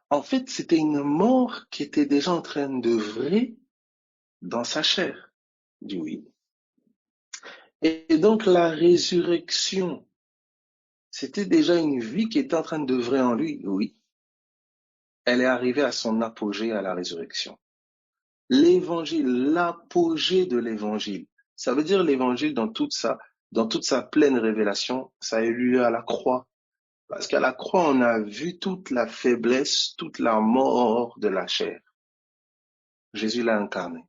en fait, c'était une mort qui était déjà en train d'œuvrer dans sa chair. Je dis oui. Et donc la résurrection, c'était déjà une vie qui était en train d'œuvrer en lui, oui. Elle est arrivée à son apogée à la résurrection. L'évangile, l'apogée de l'évangile, ça veut dire l'évangile dans toute sa pleine révélation, ça a eu lieu à la croix. Parce qu'à la croix, on a vu toute la faiblesse, toute la mort de la chair. Jésus l'a incarné.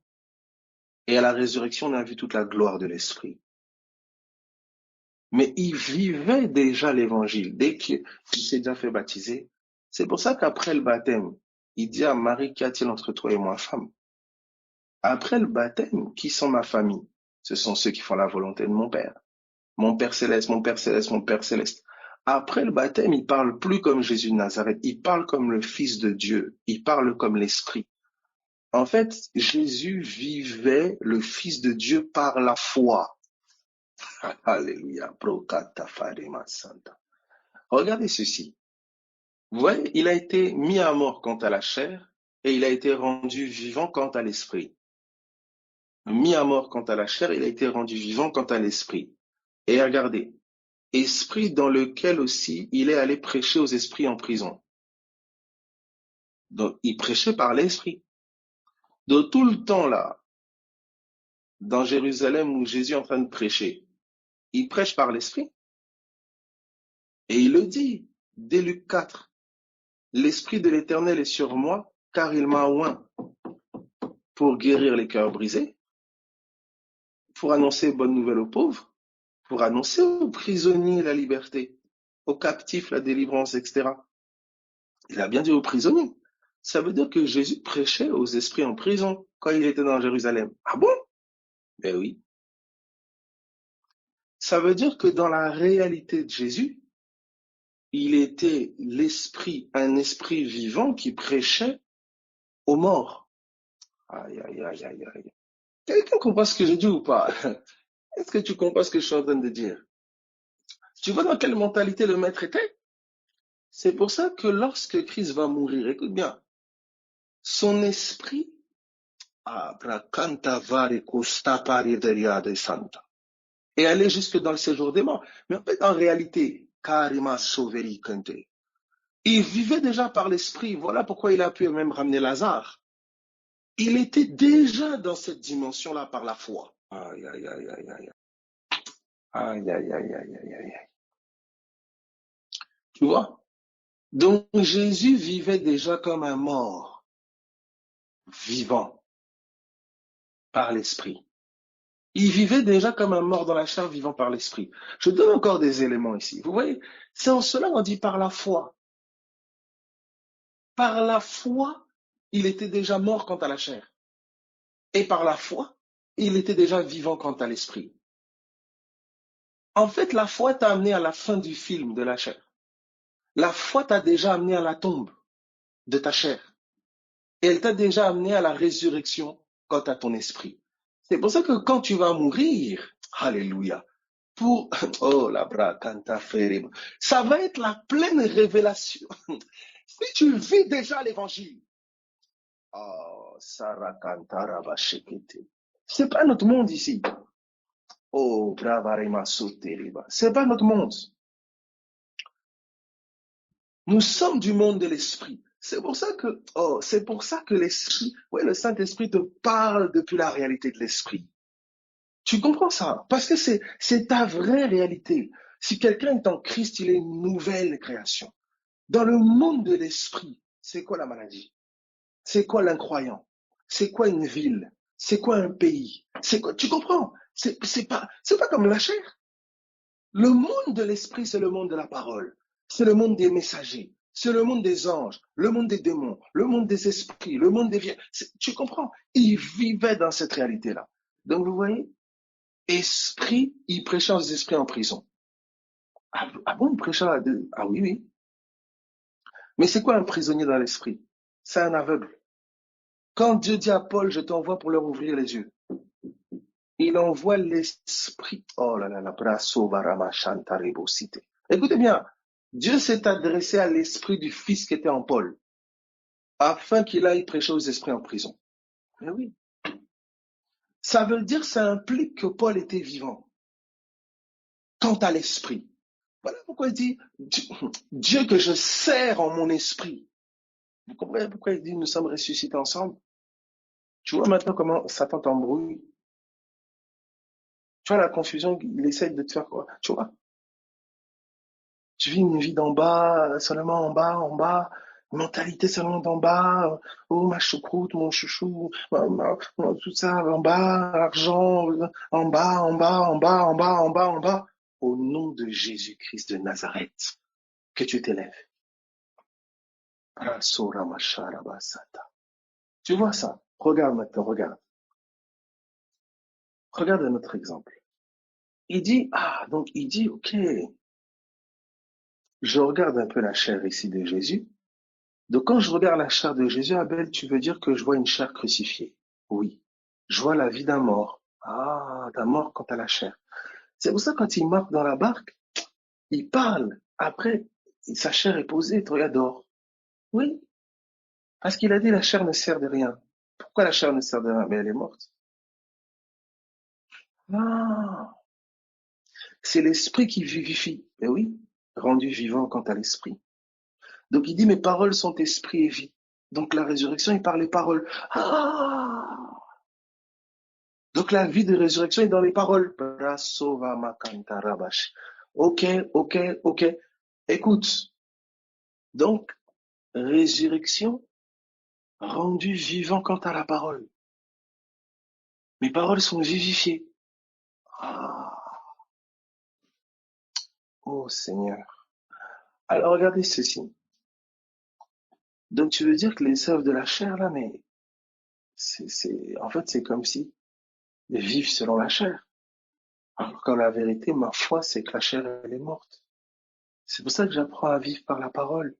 Et à la résurrection, on a vu toute la gloire de l'esprit. Mais il vivait déjà l'évangile. Dès qu'il s'est déjà fait baptiser, c'est pour ça qu'après le baptême, il dit à Marie, qu'y a-t-il entre toi et moi, femme? Après le baptême, qui sont ma famille? Ce sont ceux qui font la volonté de mon Père. Mon Père céleste, mon Père céleste, mon Père céleste. Après le baptême, il parle plus comme Jésus de Nazareth. Il parle comme le Fils de Dieu. Il parle comme l'Esprit. En fait, Jésus vivait le Fils de Dieu par la foi. Alléluia. Regardez ceci. Vous voyez, il a été mis à mort quant à la chair et il a été rendu vivant quant à l'esprit. Mis à mort quant à la chair, il a été rendu vivant quant à l'esprit. Et regardez, esprit dans lequel aussi il est allé prêcher aux esprits en prison. Donc, il prêchait par l'esprit. De tout le temps là, dans Jérusalem où Jésus est en train de prêcher, il prêche par l'esprit. Et il le dit, dès Luc 4, l'esprit de l'Éternel est sur moi, car il m'a oint pour guérir les cœurs brisés, pour annoncer bonne nouvelle aux pauvres, pour annoncer aux prisonniers la liberté, aux captifs la délivrance, etc. Il a bien dit aux prisonniers. Ça veut dire que Jésus prêchait aux esprits en prison quand il était dans Jérusalem. Ah bon? Ben oui. Ça veut dire que dans la réalité de Jésus, il était l'esprit, un esprit vivant qui prêchait aux morts. Aïe, aïe, aïe, aïe, aïe. Quelqu'un comprend ce que je dis ou pas? Est-ce que tu comprends ce que je suis en train de dire? Tu vois dans quelle mentalité le maître était? C'est pour ça que lorsque Christ va mourir, écoute bien, son esprit, est allé jusque dans le séjour des morts. Mais en fait, en réalité, il vivait déjà par l'esprit. Voilà pourquoi il a pu même ramener Lazare. Il était déjà dans cette dimension-là par la foi. Aïe, aïe, aïe, aïe, aïe. Aïe, aïe, aïe, aïe, aïe, aïe. Tu vois? Donc Jésus vivait déjà comme un mort, vivant, par l'esprit. Il vivait déjà comme un mort dans la chair, vivant par l'esprit. Je donne encore des éléments ici. Vous voyez, c'est en cela qu'on dit par la foi. Par la foi, il était déjà mort quant à la chair. Et par la foi, il était déjà vivant quant à l'esprit. En fait, la foi t'a amené à la fin du film de la chair. La foi t'a déjà amené à la tombe de ta chair. Et elle t'a déjà amené à la résurrection quant à ton esprit. C'est pour ça que quand tu vas mourir, alléluia, pour, oh, la bracanta ferib. Ça va être la pleine révélation. Si tu vis déjà l'évangile, oh, Sarah Kantara va shekete. C'est pas notre monde ici. Oh, bravarima soteriba. C'est pas notre monde. Nous sommes du monde de l'esprit. C'est pour ça que l'esprit, ouais, le Saint-Esprit te parle depuis la réalité de l'esprit. Tu comprends ça? Parce que c'est ta vraie réalité. Si quelqu'un est en Christ, il est une nouvelle création. Dans le monde de l'esprit, c'est quoi la maladie? C'est quoi l'incroyant? C'est quoi une ville? C'est quoi un pays? C'est quoi? Tu comprends? C'est pas comme la chair. Le monde de l'esprit, c'est le monde de la parole. C'est le monde des messagers. C'est le monde des anges, le monde des démons, le monde des esprits, le monde des vies. Tu comprends? Ils vivaient dans cette réalité-là. Donc, vous voyez, esprit, il prêchait aux esprits en prison. Ah bon, il prêchait à deux? Ah oui, oui. Mais c'est quoi un prisonnier dans l'esprit? C'est un aveugle. Quand Dieu dit à Paul, je t'envoie pour leur ouvrir les yeux, il envoie l'esprit. Oh là là, la brasso varama chantaribosité. Écoutez bien, Dieu s'est adressé à l'esprit du fils qui était en Paul, afin qu'il aille prêcher aux esprits en prison. Mais oui. Ça veut dire, ça implique que Paul était vivant. Quant à l'esprit. Voilà pourquoi il dit, Dieu que je sers en mon esprit. Vous comprenez pourquoi il dit, nous sommes ressuscités ensemble? Tu vois maintenant comment Satan t'embrouille? Tu vois la confusion, il essaie de te faire quoi? Tu vois? Tu vis une vie d'en bas, seulement en bas, mentalité seulement d'en bas, oh ma choucroute, mon chouchou, tout ça en bas, argent, en bas, en bas, en bas, en bas, en bas, en bas. Au nom de Jésus-Christ de Nazareth, que tu t'élèves. Tu vois ça? Regarde maintenant, regarde. Regarde notre exemple. Il dit, ok, je regarde un peu la chair ici de Jésus. Donc quand je regarde la chair de Jésus, Abel, tu veux dire que je vois une chair crucifiée? Oui. Je vois la vie d'un mort. Ah, d'un mort quant à la chair. C'est pour ça que quand il marque dans la barque, il parle. Après, sa chair est posée, Toréador. Oui. Parce qu'il a dit la chair ne sert de rien. Pourquoi la chair ne sert de rien? Mais elle est morte. Ah, c'est l'esprit qui vivifie. Mais oui, rendu vivant quant à l'esprit. Donc il dit mes paroles sont esprit et vie. Donc la résurrection, il parle les paroles. Ah! Donc la vie de résurrection est dans les paroles. Ok, ok, ok. Écoute, donc résurrection rendu vivant quant à la parole. Mes paroles sont vivifiées. Ah, oh Seigneur. Alors regardez ceci. Donc tu veux dire que les œuvres de la chair là, mais en fait c'est comme si vivent selon la chair. Alors qu'en la vérité, ma foi, c'est que la chair elle est morte. C'est pour ça que j'apprends à vivre par la parole.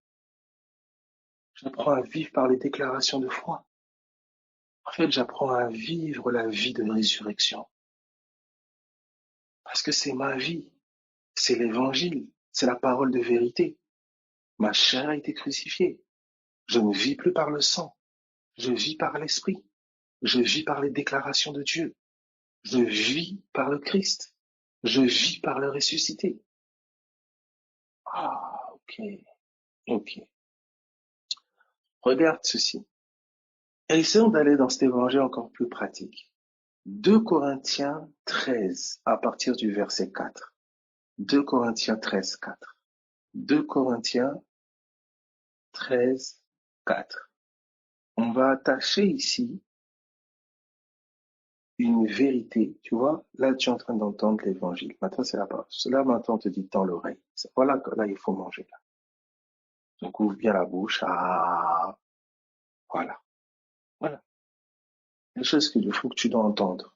J'apprends à vivre par les déclarations de foi. En fait, j'apprends à vivre la vie de résurrection. Parce que c'est ma vie. C'est l'évangile. C'est la parole de vérité. Ma chair a été crucifiée. Je ne vis plus par le sang. Je vis par l'esprit. Je vis par les déclarations de Dieu. Je vis par le Christ. Je vis par le ressuscité. Ah, ok. Ok. Regarde ceci. Essayons d'aller dans cet évangile encore plus pratique. 2 Corinthiens 13, à partir du verset 4. 2 Corinthiens 13, 4. 2 Corinthiens 13, 4. On va attacher ici une vérité. Tu vois, là, tu es en train d'entendre l'évangile. Maintenant, c'est la parole. Cela, maintenant, on te dit dans l'oreille. Voilà, là, il faut manger. Là. Donc, ouvre bien la bouche. Ah, voilà. Voilà. Les choses qu'il faut que tu dois entendre.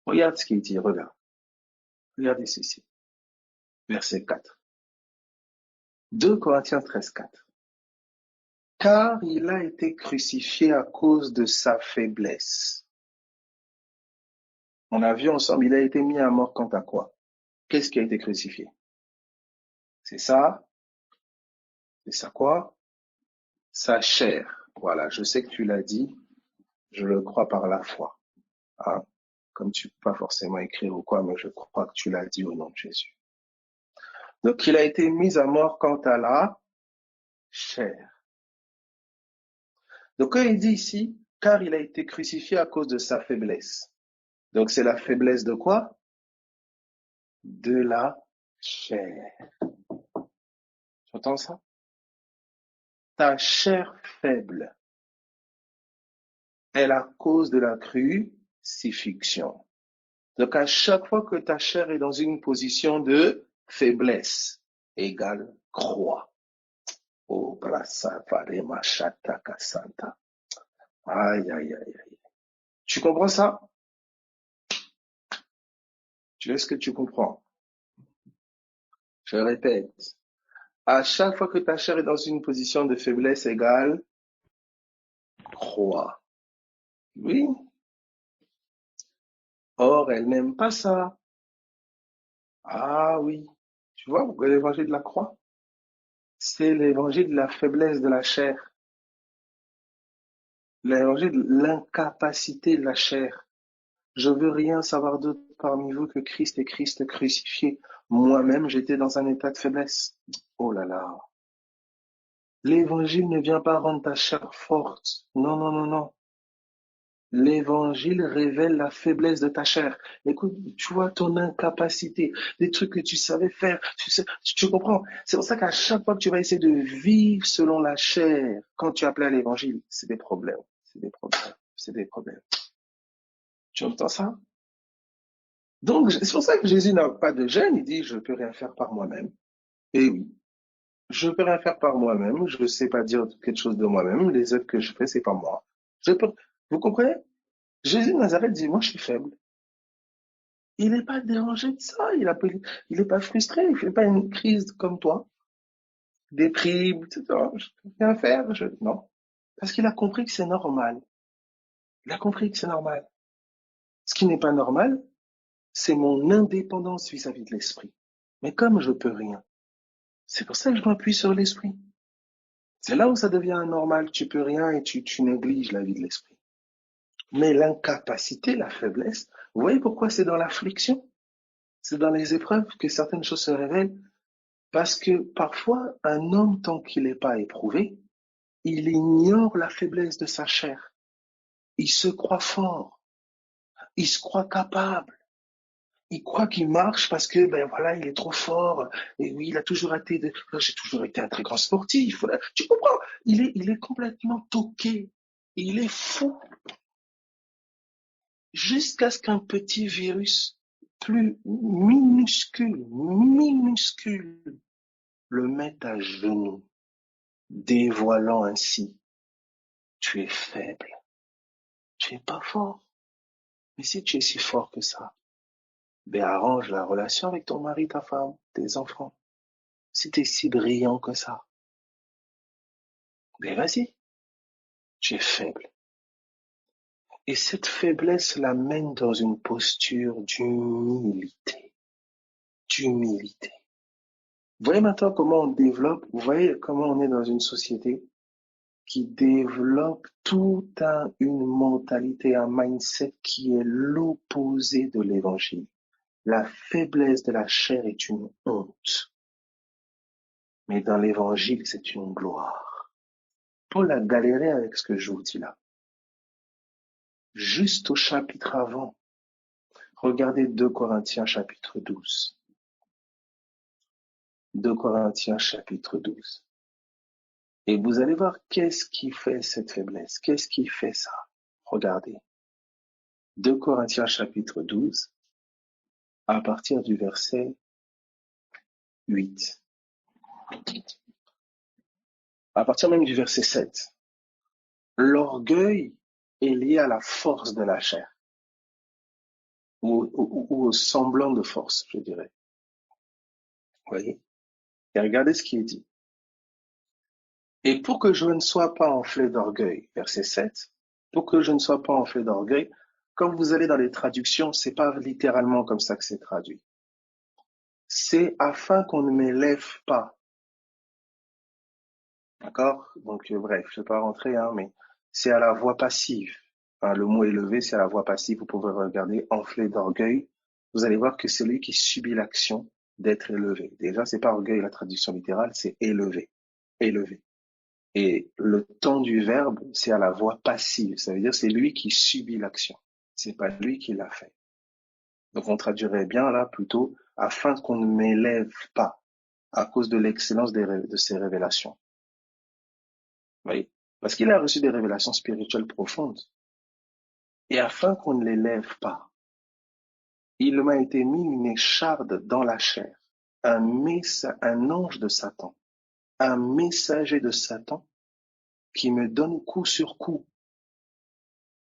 Regarde ce qu'il dit, regarde. Regardez ceci. Verset 4. 2 Corinthiens 13, 4. Car il a été crucifié à cause de sa faiblesse. On a vu ensemble, il a été mis à mort quant à quoi? qu'est-ce qui a été crucifié? C'est ça? C'est ça quoi? Sa chair. Voilà, je sais que tu l'as dit, je le crois par la foi. Hein? Comme tu ne peux pas forcément écrire ou quoi, mais je crois que tu l'as dit au nom de Jésus. Donc, il a été mis à mort quant à la chair. Donc, quand il dit ici, car il a été crucifié à cause de sa faiblesse. Donc, c'est la faiblesse de quoi? De la chair. Tu entends ça? Ta chair faible est la cause de la crucifixion. Donc, à chaque fois que ta chair est dans une position de faiblesse, égale croix. Oh, brasa, varema, shata, kasanta. Aïe, aïe, aïe, aïe. Tu comprends ça? Est-ce que tu comprends? Je répète. À chaque fois que ta chair est dans une position de faiblesse égale croix. Oui. Or, elle n'aime pas ça. Ah oui. Tu vois, l'évangile de la croix, c'est l'évangile de la faiblesse de la chair. L'évangile de l'incapacité de la chair. Je veux rien savoir d'autre parmi vous que Christ et Christ crucifié. Moi-même, j'étais dans un état de faiblesse. Oh là là. L'évangile ne vient pas rendre ta chair forte. Non, non, non, non. L'évangile révèle la faiblesse de ta chair. Écoute, tu vois ton incapacité, des trucs que tu savais faire, tu comprends? C'est pour ça qu'à chaque fois que tu vas essayer de vivre selon la chair, quand tu appelles à l'évangile, c'est des problèmes, c'est des problèmes, c'est des problèmes. Tu entends ça? Donc, c'est pour ça que Jésus n'a pas de gêne, il dit, je peux rien faire par moi-même. Et oui, je peux rien faire par moi-même, je ne sais pas dire quelque chose de moi-même, les œuvres que je fais, c'est pas moi. Vous comprenez? Jésus de Nazareth dit, moi je suis faible. Il n'est pas dérangé de ça, il n'est pas frustré, il ne fait pas une crise comme toi, déprime, etc. Je peux rien faire, non. Parce qu'il a compris que c'est normal. Il a compris que c'est normal. Ce qui n'est pas normal, c'est mon indépendance vis-à-vis de l'esprit. Mais comme je peux rien, c'est pour ça que je m'appuie sur l'esprit. C'est là où ça devient anormal, tu peux rien et tu négliges la vie de l'esprit. Mais l'incapacité, la faiblesse, vous voyez pourquoi c'est dans l'affliction? C'est dans les épreuves que certaines choses se révèlent. Parce que parfois, un homme, tant qu'il n'est pas éprouvé, il ignore la faiblesse de sa chair. Il se croit fort, il se croit capable, il croit qu'il marche parce que, ben voilà, il est trop fort. Et oui, j'ai toujours été un très grand sportif. Tu comprends? Il est complètement toqué. Il est fou. Jusqu'à ce qu'un petit virus plus minuscule, le mette à genoux, dévoilant ainsi, tu es faible, tu es pas fort. Mais si tu es si fort que ça, ben arrange la relation avec ton mari, ta femme, tes enfants. Si tu es si brillant que ça, ben vas-y, tu es faible. Et cette faiblesse l'amène dans une posture d'humilité. D'humilité. Vous voyez maintenant comment on développe, vous voyez comment on est dans une société qui développe une mentalité, un mindset qui est l'opposé de l'évangile. La faiblesse de la chair est une honte. Mais dans l'évangile, c'est une gloire. Paul a galéré avec ce que je vous dis là. Juste au chapitre avant, regardez 2 Corinthiens chapitre 12. 2 Corinthiens chapitre 12. Et vous allez voir qu'est-ce qui fait cette faiblesse, qu'est-ce qui fait ça. Regardez. 2 Corinthiens chapitre 12, à partir du verset 8. À partir même du verset 7. L'orgueil est lié à la force de la chair, ou au semblant de force, je dirais. Vous voyez? Et regardez ce qui est dit. Et pour que je ne sois pas enflé d'orgueil, verset 7, pour que je ne sois pas enflé d'orgueil, quand vous allez dans les traductions, c'est pas littéralement comme ça que c'est traduit. c'est afin qu'on ne m'élève pas. D'accord? Donc, bref, je ne vais pas rentrer, hein, mais c'est à la voix passive. Hein, le mot élevé, c'est à la voix passive. Vous pouvez regarder enflé d'orgueil. Vous allez voir que c'est lui qui subit l'action d'être élevé. Déjà, c'est pas orgueil, la traduction littérale, c'est élevé. Élevé. Et le temps du verbe, c'est à la voix passive. Ça veut dire c'est lui qui subit l'action. C'est pas lui qui l'a fait. Donc, on traduirait bien là plutôt afin qu'on ne m'élève pas à cause de l'excellence de ses révélations. Vous voyez? Parce qu'il a reçu des révélations spirituelles profondes. Et afin qu'on ne l'élève pas, il m'a été mis une écharde dans la chair, un ange de Satan, un messager de Satan qui me donne coup sur coup,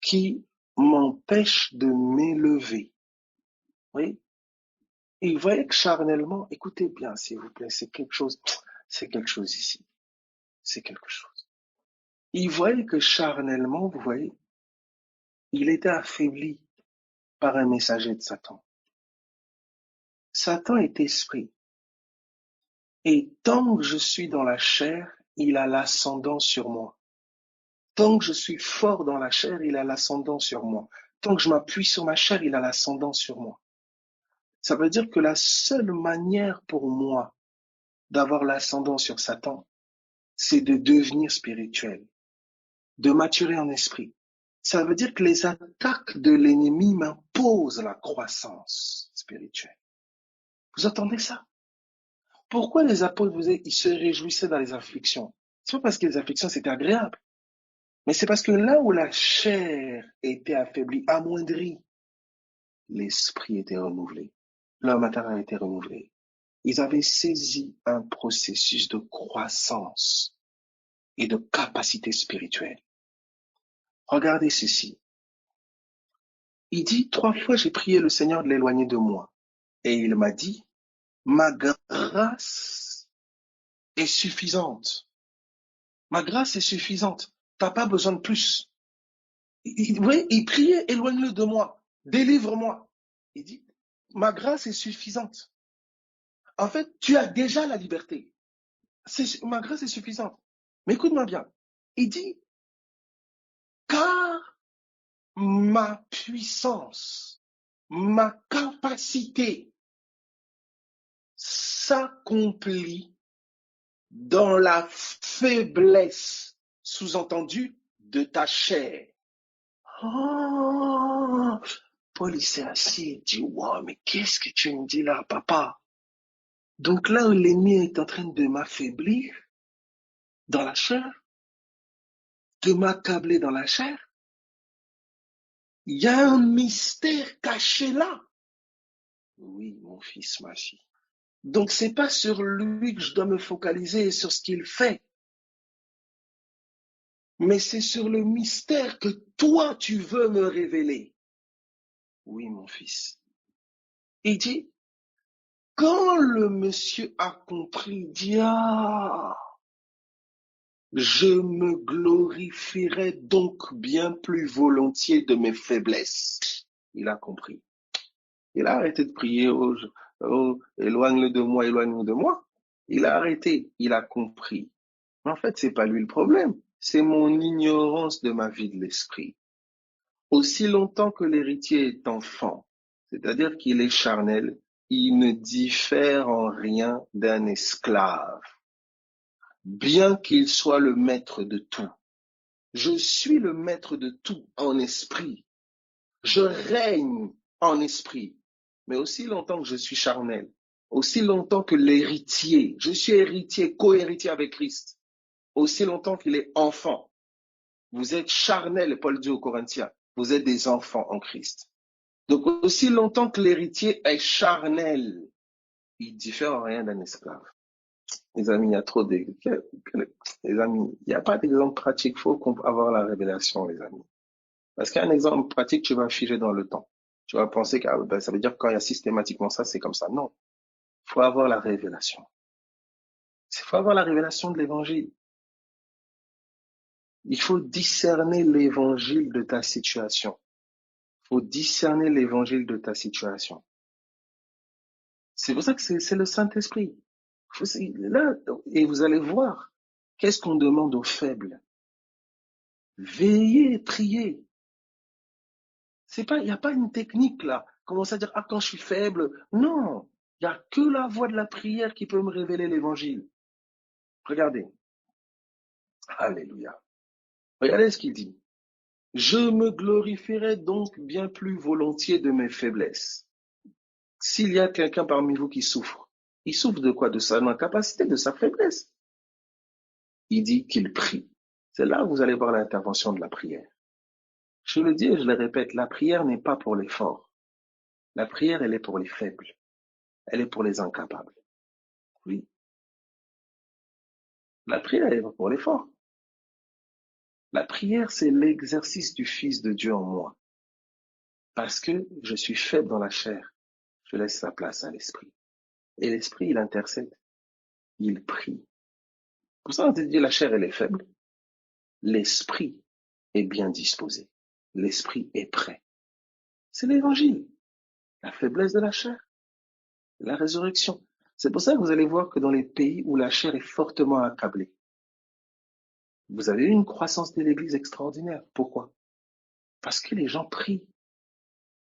qui m'empêche de m'élever. Oui. Et vous voyez que charnellement, écoutez bien, s'il vous plaît, c'est quelque chose ici. C'est quelque chose. Il voyait que charnellement, vous voyez, il était affaibli par un messager de Satan. Satan est esprit. Et tant que je suis dans la chair, il a l'ascendant sur moi. Tant que je suis fort dans la chair, il a l'ascendant sur moi. Tant que je m'appuie sur ma chair, il a l'ascendant sur moi. Ça veut dire que la seule manière pour moi d'avoir l'ascendant sur Satan, c'est de devenir spirituel, de maturer en esprit. Ça veut dire que les attaques de l'ennemi m'imposent la croissance spirituelle. Vous entendez ça? Pourquoi les apôtres, ils se réjouissaient dans les afflictions? C'est pas parce que les afflictions, c'était agréable. Mais c'est parce que là où la chair était affaiblie, amoindrie, l'esprit était renouvelé. L'homme intérieur a été renouvelé. Ils avaient saisi un processus de croissance et de capacité spirituelle. Regardez ceci. Il dit, 3 fois j'ai prié le Seigneur de l'éloigner de moi. Et il m'a dit, ma grâce est suffisante. Ma grâce est suffisante. T'as pas besoin de plus. Il priait, éloigne-le de moi. Délivre-moi. Il dit, ma grâce est suffisante. En fait, tu as déjà la liberté. Ma grâce est suffisante. Mais écoute-moi bien. Il dit, car ma puissance, ma capacité s'accomplit dans la faiblesse, sous-entendu, de ta chair. Oh, Paul, il s'est assis et dit, wow, mais qu'est-ce que tu me dis là, papa? Donc là où l'ennemi est en train de m'affaiblir dans la chair, de m'accabler dans la chair, il y a un mystère caché là. Oui, mon fils, ma fille. Donc c'est pas sur lui que je dois me focaliser, sur ce qu'il fait, mais c'est sur le mystère que toi tu veux me révéler. Oui, mon fils. Il dit, quand le monsieur a compris, il dit, ah, je me glorifierai donc bien plus volontiers de mes faiblesses. Il a compris. Il a arrêté de prier, éloigne-le de moi, éloigne-le de moi. Il a arrêté, il a compris. Mais en fait, c'est pas lui le problème. C'est mon ignorance de ma vie de l'esprit. Aussi longtemps que l'héritier est enfant, c'est-à-dire qu'il est charnel, il ne diffère en rien d'un esclave, bien qu'il soit le maître de tout. Je suis le maître de tout en esprit. Je règne en esprit. Mais aussi longtemps que je suis charnel, aussi longtemps que l'héritier, je suis héritier, co-héritier avec Christ, aussi longtemps qu'il est enfant. Vous êtes charnel, Paul dit aux Corinthiens, vous êtes des enfants en Christ. Donc aussi longtemps que l'héritier est charnel, il diffère en rien d'un esclave. Les amis, il y a trop de... Les amis, il n'y a pas d'exemple pratique, il faut avoir la révélation, les amis. Parce qu'un exemple pratique, tu vas figer dans le temps. Tu vas penser que ça veut dire que quand il y a systématiquement ça, c'est comme ça. Non, il faut avoir la révélation. Il faut avoir la révélation de l'évangile. Il faut discerner l'évangile de ta situation. Il faut discerner l'évangile de ta situation. C'est pour ça que c'est le Saint-Esprit. Là, et vous allez voir, qu'est-ce qu'on demande aux faibles? Veillez, priez. Il n'y a pas une technique là. Commencer à dire, ah, quand je suis faible. Non. Il n'y a que la voix de la prière qui peut me révéler l'évangile. Regardez. Alléluia. Regardez ce qu'il dit. Je me glorifierai donc bien plus volontiers de mes faiblesses. S'il y a quelqu'un parmi vous qui souffre, il souffre de quoi? De sa incapacité, de sa faiblesse. Il dit qu'il prie. C'est là où vous allez voir l'intervention de la prière. Je le dis et je le répète, la prière n'est pas pour les forts. La prière, elle est pour les faibles. Elle est pour les incapables. Oui. La prière, elle est pas pour les forts. La prière, c'est l'exercice du Fils de Dieu en moi. Parce que je suis faible dans la chair, je laisse la place à l'Esprit. Et l'Esprit, il intercède. Il prie. Pour ça, on te dit la chair, elle est faible. L'Esprit est bien disposé. L'Esprit est prêt. C'est l'Évangile. La faiblesse de la chair. La résurrection. C'est pour ça que vous allez voir que dans les pays où la chair est fortement accablée, vous avez eu une croissance de l'Église extraordinaire. Pourquoi? Parce que les gens prient.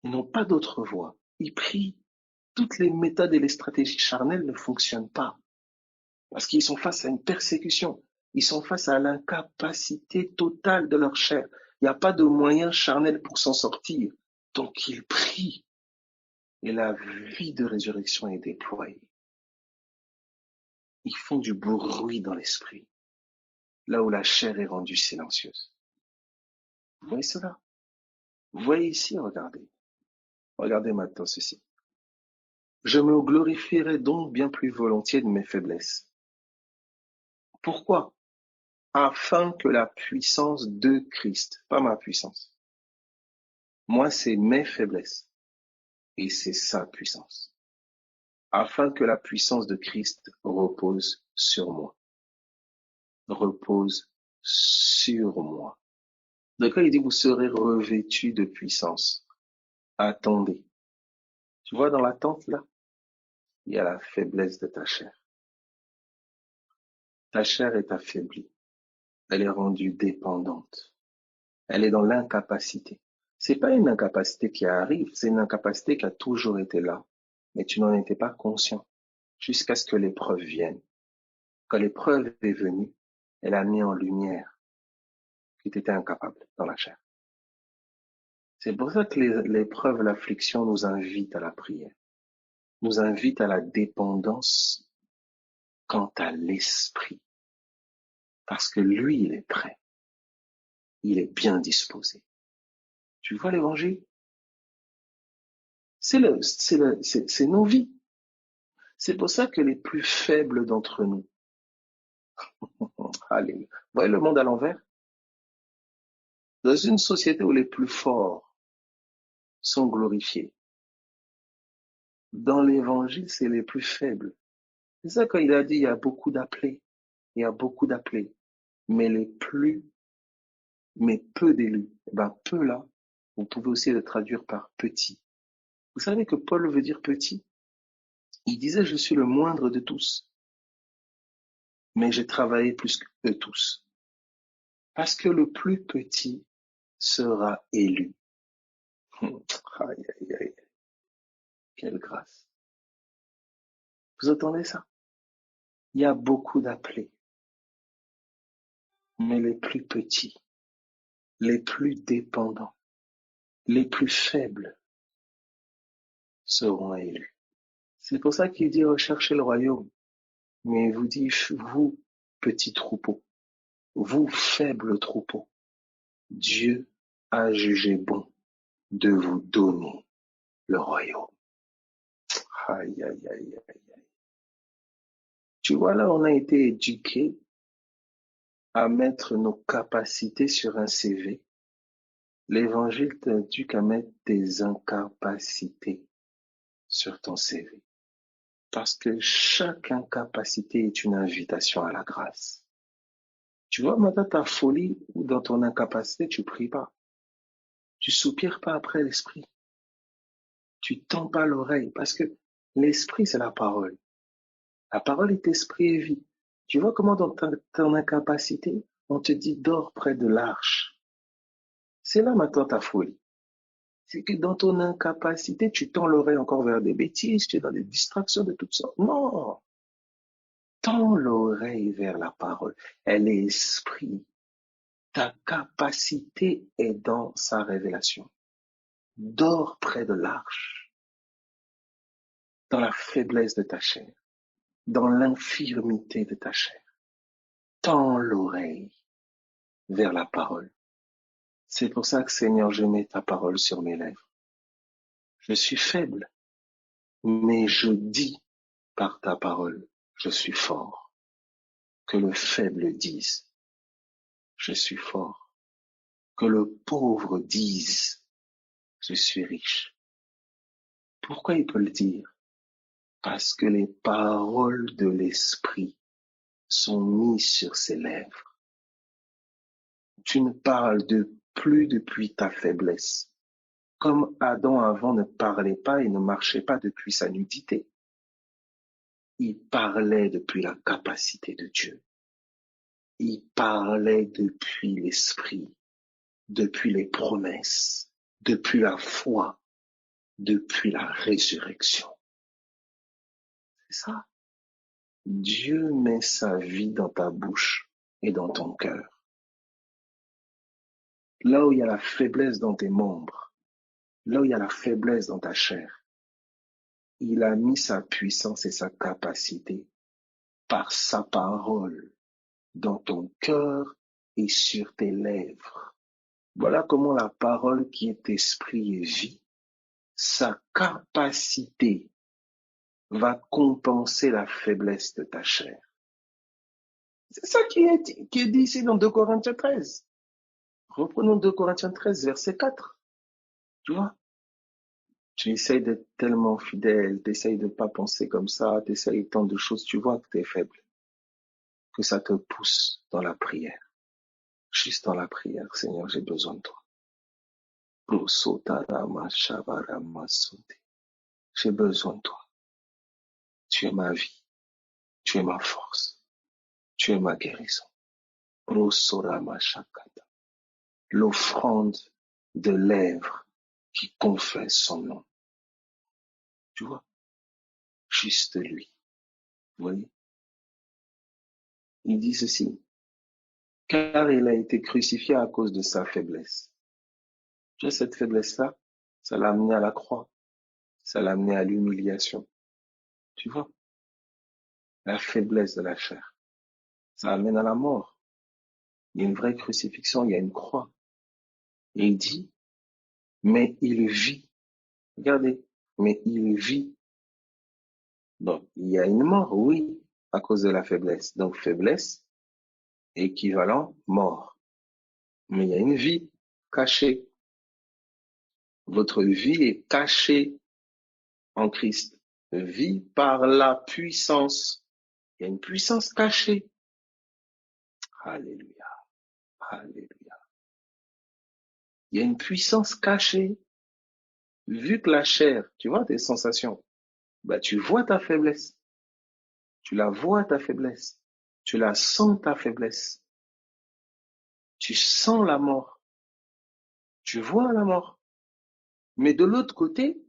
Ils n'ont pas d'autre voie. Ils prient. Toutes les méthodes et les stratégies charnelles ne fonctionnent pas. Parce qu'ils sont face à une persécution. Ils sont face à l'incapacité totale de leur chair. Il n'y a pas de moyen charnel pour s'en sortir. Donc ils prient. Et la vie de résurrection est déployée. Ils font du bruit dans l'esprit. Là où la chair est rendue silencieuse. Vous voyez cela? Vous voyez ici, regardez. Regardez maintenant ceci. Je me glorifierai donc bien plus volontiers de mes faiblesses. Pourquoi? Afin que la puissance de Christ, pas ma puissance. Moi, c'est mes faiblesses et c'est sa puissance. Afin que la puissance de Christ repose sur moi. Repose sur moi. Donc là, il dit, vous serez revêtus de puissance. Attendez. Tu vois dans l'attente là, il y a la faiblesse de ta chair. Ta chair est affaiblie. Elle est rendue dépendante. Elle est dans l'incapacité. C'est pas une incapacité qui arrive, c'est une incapacité qui a toujours été là. Mais tu n'en étais pas conscient jusqu'à ce que l'épreuve vienne. Quand l'épreuve est venue, elle a mis en lumière que tu étais incapable dans la chair. C'est pour ça que l'épreuve, l'affliction nous invite à la prière, nous invite à la dépendance quant à l'esprit. Parce que lui, il est prêt. Il est bien disposé. Tu vois l'évangile? C'est nos vies. C'est pour ça que les plus faibles d'entre nous, allez, vous voyez le monde à l'envers? Dans une société où les plus forts sont glorifiés, dans l'évangile, c'est les plus faibles. C'est ça quand il a dit, il y a beaucoup d'appelés. Il y a beaucoup d'appelés. Mais mais peu d'élus. Ben, peu là, vous pouvez aussi le traduire par petit. Vous savez que Paul veut dire petit? Il disait, je suis le moindre de tous. Mais j'ai travaillé plus que tous. Parce que le plus petit sera élu. Aïe, aïe, aïe. Quelle grâce. Vous entendez ça? Il y a beaucoup d'appelés. Mais les plus petits, les plus dépendants, les plus faibles seront élus. C'est pour ça qu'il dit recherchez le royaume. Mais il vous dit, vous, petits troupeaux, vous, faibles troupeaux, Dieu a jugé bon de vous donner le royaume. Aïe, aïe, aïe, aïe, aïe. Tu vois, là, on a été éduqués à mettre nos capacités sur un CV. L'évangile t'éduque à mettre tes incapacités sur ton CV. Parce que chaque incapacité est une invitation à la grâce. Tu vois, maintenant, ta folie ou dans ton incapacité, tu pries pas. Tu soupires pas après l'esprit. Tu tends pas l'oreille parce que L'esprit, c'est la parole. La parole est esprit et vie. Tu vois comment dans ton incapacité, on te dit dors près de l'arche. C'est là maintenant ta folie. C'est que dans ton incapacité, tu tends l'oreille encore vers des bêtises, tu es dans des distractions de toutes sortes. Non, tends l'oreille vers la parole. Elle est esprit. Ta capacité est dans sa révélation. Dors près de l'arche, dans la faiblesse de ta chair, dans l'infirmité de ta chair. Tends l'oreille vers la parole. C'est pour ça que, Seigneur, je mets ta parole sur mes lèvres. Je suis faible, mais je dis par ta parole, je suis fort. Que le faible dise, je suis fort. Que le pauvre dise, je suis riche. Pourquoi il peut le dire? Parce que les paroles de l'esprit sont mises sur ses lèvres. Tu ne parles plus depuis ta faiblesse. Comme Adam avant ne parlait pas et ne marchait pas depuis sa nudité. Il parlait depuis la capacité de Dieu. Il parlait depuis l'esprit, depuis les promesses, depuis la foi, depuis la résurrection. C'est ça. Dieu met sa vie dans ta bouche et dans ton cœur. Là où il y a la faiblesse dans tes membres, là où il y a la faiblesse dans ta chair, il a mis sa puissance et sa capacité par sa parole dans ton cœur et sur tes lèvres. Voilà comment la parole qui est esprit et vie, sa capacité va compenser la faiblesse de ta chair. C'est ça qui est dit ici dans 2 Corinthiens 13. Reprenons 2 Corinthiens 13, verset 4. Tu vois? Tu essayes d'être tellement fidèle, tu essayes de ne pas penser comme ça, tu essayes tant de choses, tu vois que tu es faible. Que ça te pousse dans la prière. Juste dans la prière, Seigneur, j'ai besoin de toi. J'ai besoin de toi. Tu es ma vie. Tu es ma force. Tu es ma guérison. L'offrande de lèvres qui confesse son nom. Tu vois? Juste lui. Vous voyez? Il dit ceci. Car il a été crucifié à cause de sa faiblesse. Tu vois, cette faiblesse-là, ça l'a amené à la croix. Ça l'a amené à l'humiliation. Tu vois? La faiblesse de la chair. Ça amène à la mort. Il y a une vraie crucifixion, il y a une croix. Et il dit, mais il vit. Regardez, mais il vit. Donc, il y a une mort, oui, à cause de la faiblesse. Donc, faiblesse, équivalent mort. Mais il y a une vie cachée. Votre vie est cachée en Christ. Vie par la puissance. Il y a une puissance cachée. Alléluia. Alléluia. Il y a une puissance cachée. Vu que la chair, tu vois tes sensations, bah, tu vois ta faiblesse. Tu la vois ta faiblesse. Tu la sens ta faiblesse. Tu sens la mort. Tu vois la mort. Mais de l'autre côté,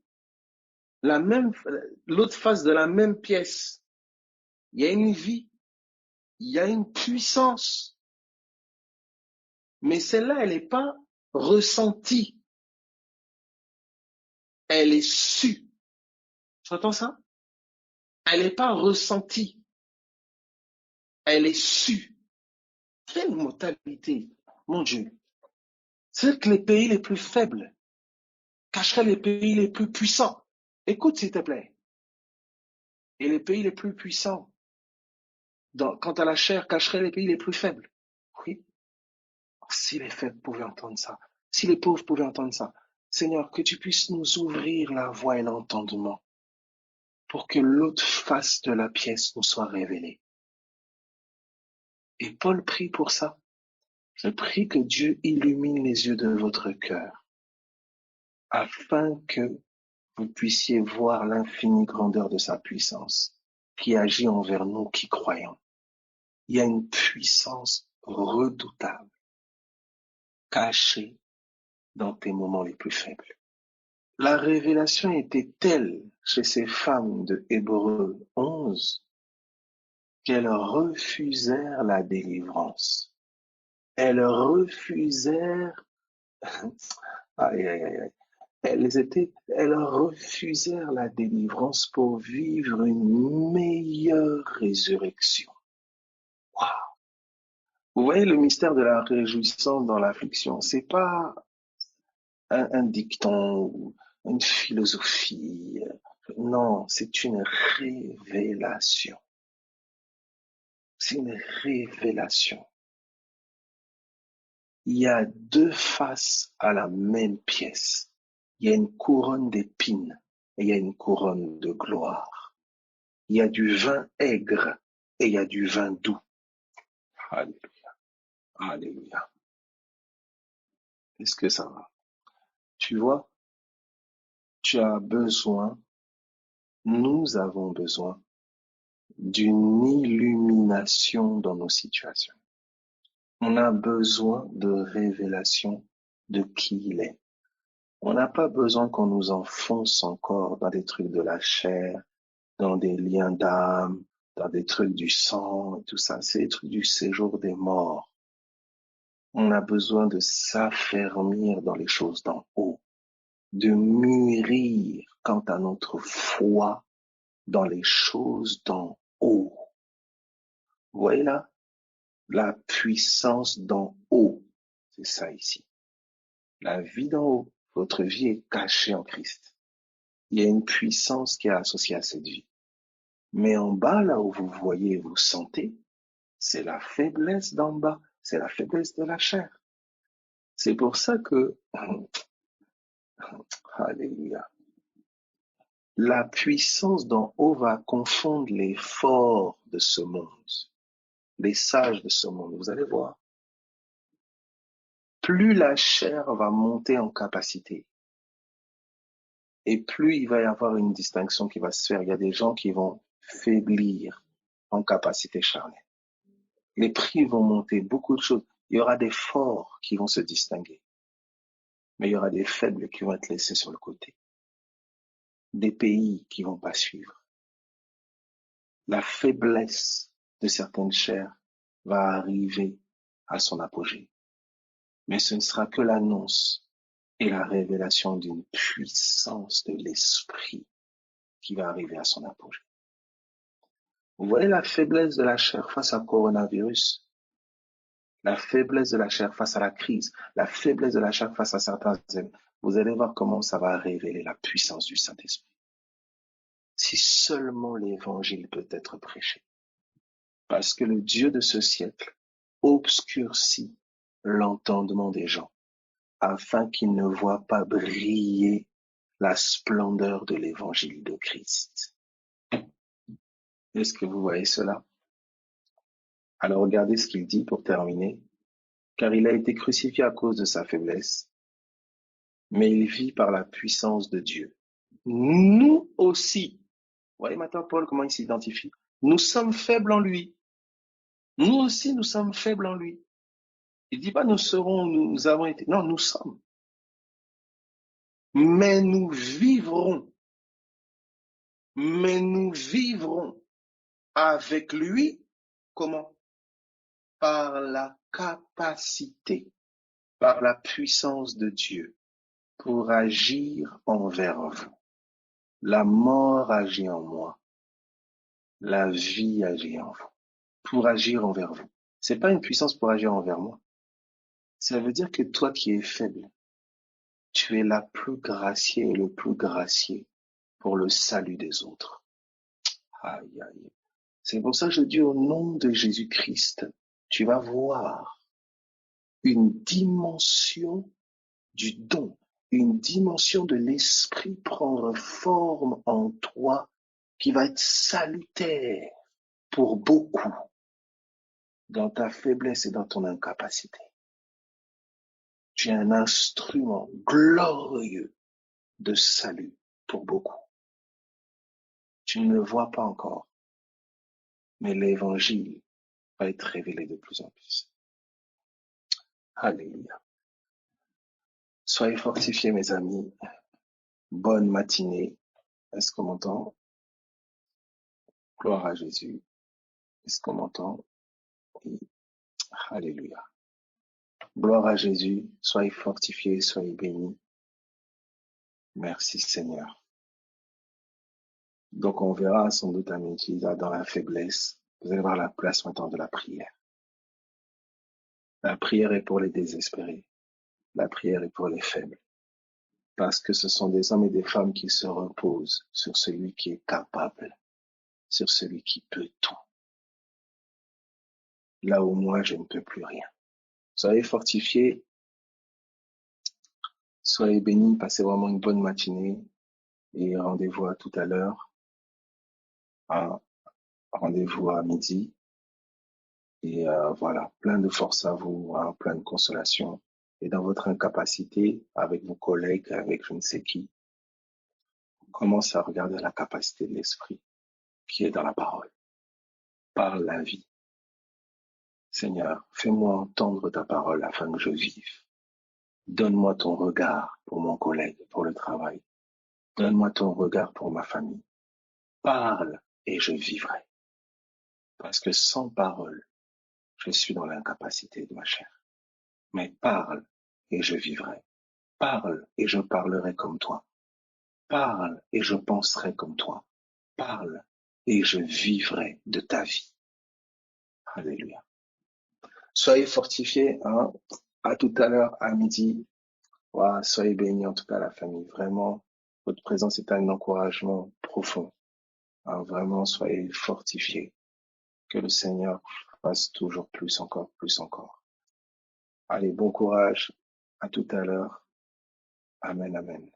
l'autre face de la même pièce, il y a une vie, il y a une puissance. Mais celle-là, elle n'est pas ressentie. Elle est sue. Tu entends ça? Elle n'est pas ressentie. Elle est sue. Quelle mortalité, mon Dieu. C'est que les pays les plus faibles cacheraient les pays les plus puissants. Écoute, s'il te plaît. Et les pays les plus puissants, quant à la chair, cacheraient les pays les plus faibles. Oui. Si les faibles pouvaient entendre ça, si les pauvres pouvaient entendre ça, Seigneur, que tu puisses nous ouvrir la voie et l'entendement pour que l'autre face de la pièce nous soit révélée. Et Paul prie pour ça. Je prie que Dieu illumine les yeux de votre cœur afin que vous puissiez voir l'infinie grandeur de sa puissance qui agit envers nous qui croyons. Il y a une puissance redoutable, cachée dans tes moments les plus faibles. La révélation était telle chez ces femmes de Hébreux 11 qu'elles refusèrent la délivrance. Elles refusèrent, aïe, aïe, aïe, elles refusèrent la délivrance pour vivre une meilleure résurrection. Wow. Vous voyez le mystère de la réjouissance dans l'affliction, c'est pas un dicton ou une philosophie. Non, c'est une révélation. C'est une révélation. Il y a deux faces à la même pièce. Il y a une couronne d'épines et il y a une couronne de gloire. Il y a du vin aigre et il y a du vin doux. Alléluia. Alléluia. Est-ce que ça va? Tu vois, tu as besoin, nous avons besoin d'une illumination dans nos situations. On a besoin de révélation de qui il est. On n'a pas besoin qu'on nous enfonce encore dans des trucs de la chair, dans des liens d'âme, dans des trucs du sang et tout ça. C'est des trucs du séjour des morts. On a besoin de s'affermir dans les choses d'en haut, de mûrir quant à notre foi dans les choses d'en haut. Vous voyez là? La puissance d'en haut. C'est ça ici. La vie d'en haut. Votre vie est cachée en Christ. Il y a une puissance qui est associée à cette vie. Mais en bas, là où vous voyez et vous sentez, c'est la faiblesse d'en bas. C'est la faiblesse de la chair. C'est pour ça que, alléluia, la puissance d'en haut va confondre les forts de ce monde, les sages de ce monde. Vous allez voir. Plus la chair va monter en capacité, et plus il va y avoir une distinction qui va se faire. Il y a des gens qui vont faiblir en capacité charnelle. Les prix vont monter, beaucoup de choses. Il y aura des forts qui vont se distinguer. Mais il y aura des faibles qui vont être laissés sur le côté. Des pays qui vont pas suivre. La faiblesse de certaines chairs va arriver à son apogée. Mais ce ne sera que l'annonce et la révélation d'une puissance de l'esprit qui va arriver à son apogée. Vous voyez la faiblesse de la chair face au coronavirus, la faiblesse de la chair face à la crise, la faiblesse de la chair face à certains événements. Vous allez voir comment ça va révéler la puissance du Saint-Esprit. Si seulement l'évangile peut être prêché. Parce que le Dieu de ce siècle obscurcit l'entendement des gens afin qu'ils ne voient pas briller la splendeur de l'évangile de Christ. Est-ce que vous voyez cela? Alors regardez ce qu'il dit pour terminer. Car il a été crucifié à cause de sa faiblesse, mais il vit par la puissance de Dieu. Nous aussi, vous voyez maintenant Paul comment il s'identifie? Nous sommes faibles en lui. Nous aussi, nous sommes faibles en lui. Il dit pas nous serons, nous avons été. Non, nous sommes. Mais nous vivrons. Mais nous vivrons avec lui. Comment? Par la capacité, par la puissance de Dieu pour agir envers vous. La mort agit en moi. La vie agit en vous. Pour agir envers vous. C'est pas une puissance pour agir envers moi. Ça veut dire que toi qui es faible, tu es la plus graciée et le plus gracié pour le salut des autres. Aïe, aïe. C'est pour ça que je dis au nom de Jésus-Christ, tu vas voir une dimension du don, une dimension de l'esprit prendre forme en toi qui va être salutaire pour beaucoup dans ta faiblesse et dans ton incapacité. Tu es un instrument glorieux de salut pour beaucoup. Tu ne le vois pas encore, mais l'évangile va être révélé de plus en plus. Alléluia. Soyez fortifiés, mes amis. Bonne matinée. Est-ce qu'on m'entend? Gloire à Jésus. Est-ce qu'on m'entend? Alléluia. Gloire à Jésus. Soyez fortifiés, soyez bénis. Merci Seigneur. Donc on verra sans doute à midi dans la faiblesse. Vous allez voir la place maintenant de la prière. La prière est pour les désespérés. La prière est pour les faibles. Parce que ce sont des hommes et des femmes qui se reposent sur celui qui est capable, sur celui qui peut tout. Là où moi, je ne peux plus rien. Soyez fortifiés, soyez bénis, passez vraiment une bonne matinée et rendez-vous à tout à l'heure. Rendez-vous à midi. Et voilà, plein de force à vous, plein de consolation. Et dans votre incapacité, avec vos collègues, avec je ne sais qui, commencez à regarder la capacité de l'esprit qui est dans la parole. Parle la vie. Seigneur, fais-moi entendre ta parole afin que je vive. Donne-moi ton regard pour mon collègue, pour le travail. Donne-moi ton regard pour ma famille. Parle et je vivrai. Parce que sans parole, je suis dans l'incapacité de ma chair. Mais parle et je vivrai. Parle et je parlerai comme toi. Parle et je penserai comme toi. Parle et je vivrai de ta vie. Alléluia. Soyez fortifiés, hein. À tout à l'heure, à midi. Voilà, soyez bénis en tout cas la famille. Vraiment, votre présence est un encouragement profond. Hein, vraiment, soyez fortifiés. Que le Seigneur fasse toujours plus encore, plus encore. Allez, bon courage. À tout à l'heure. Amen, amen.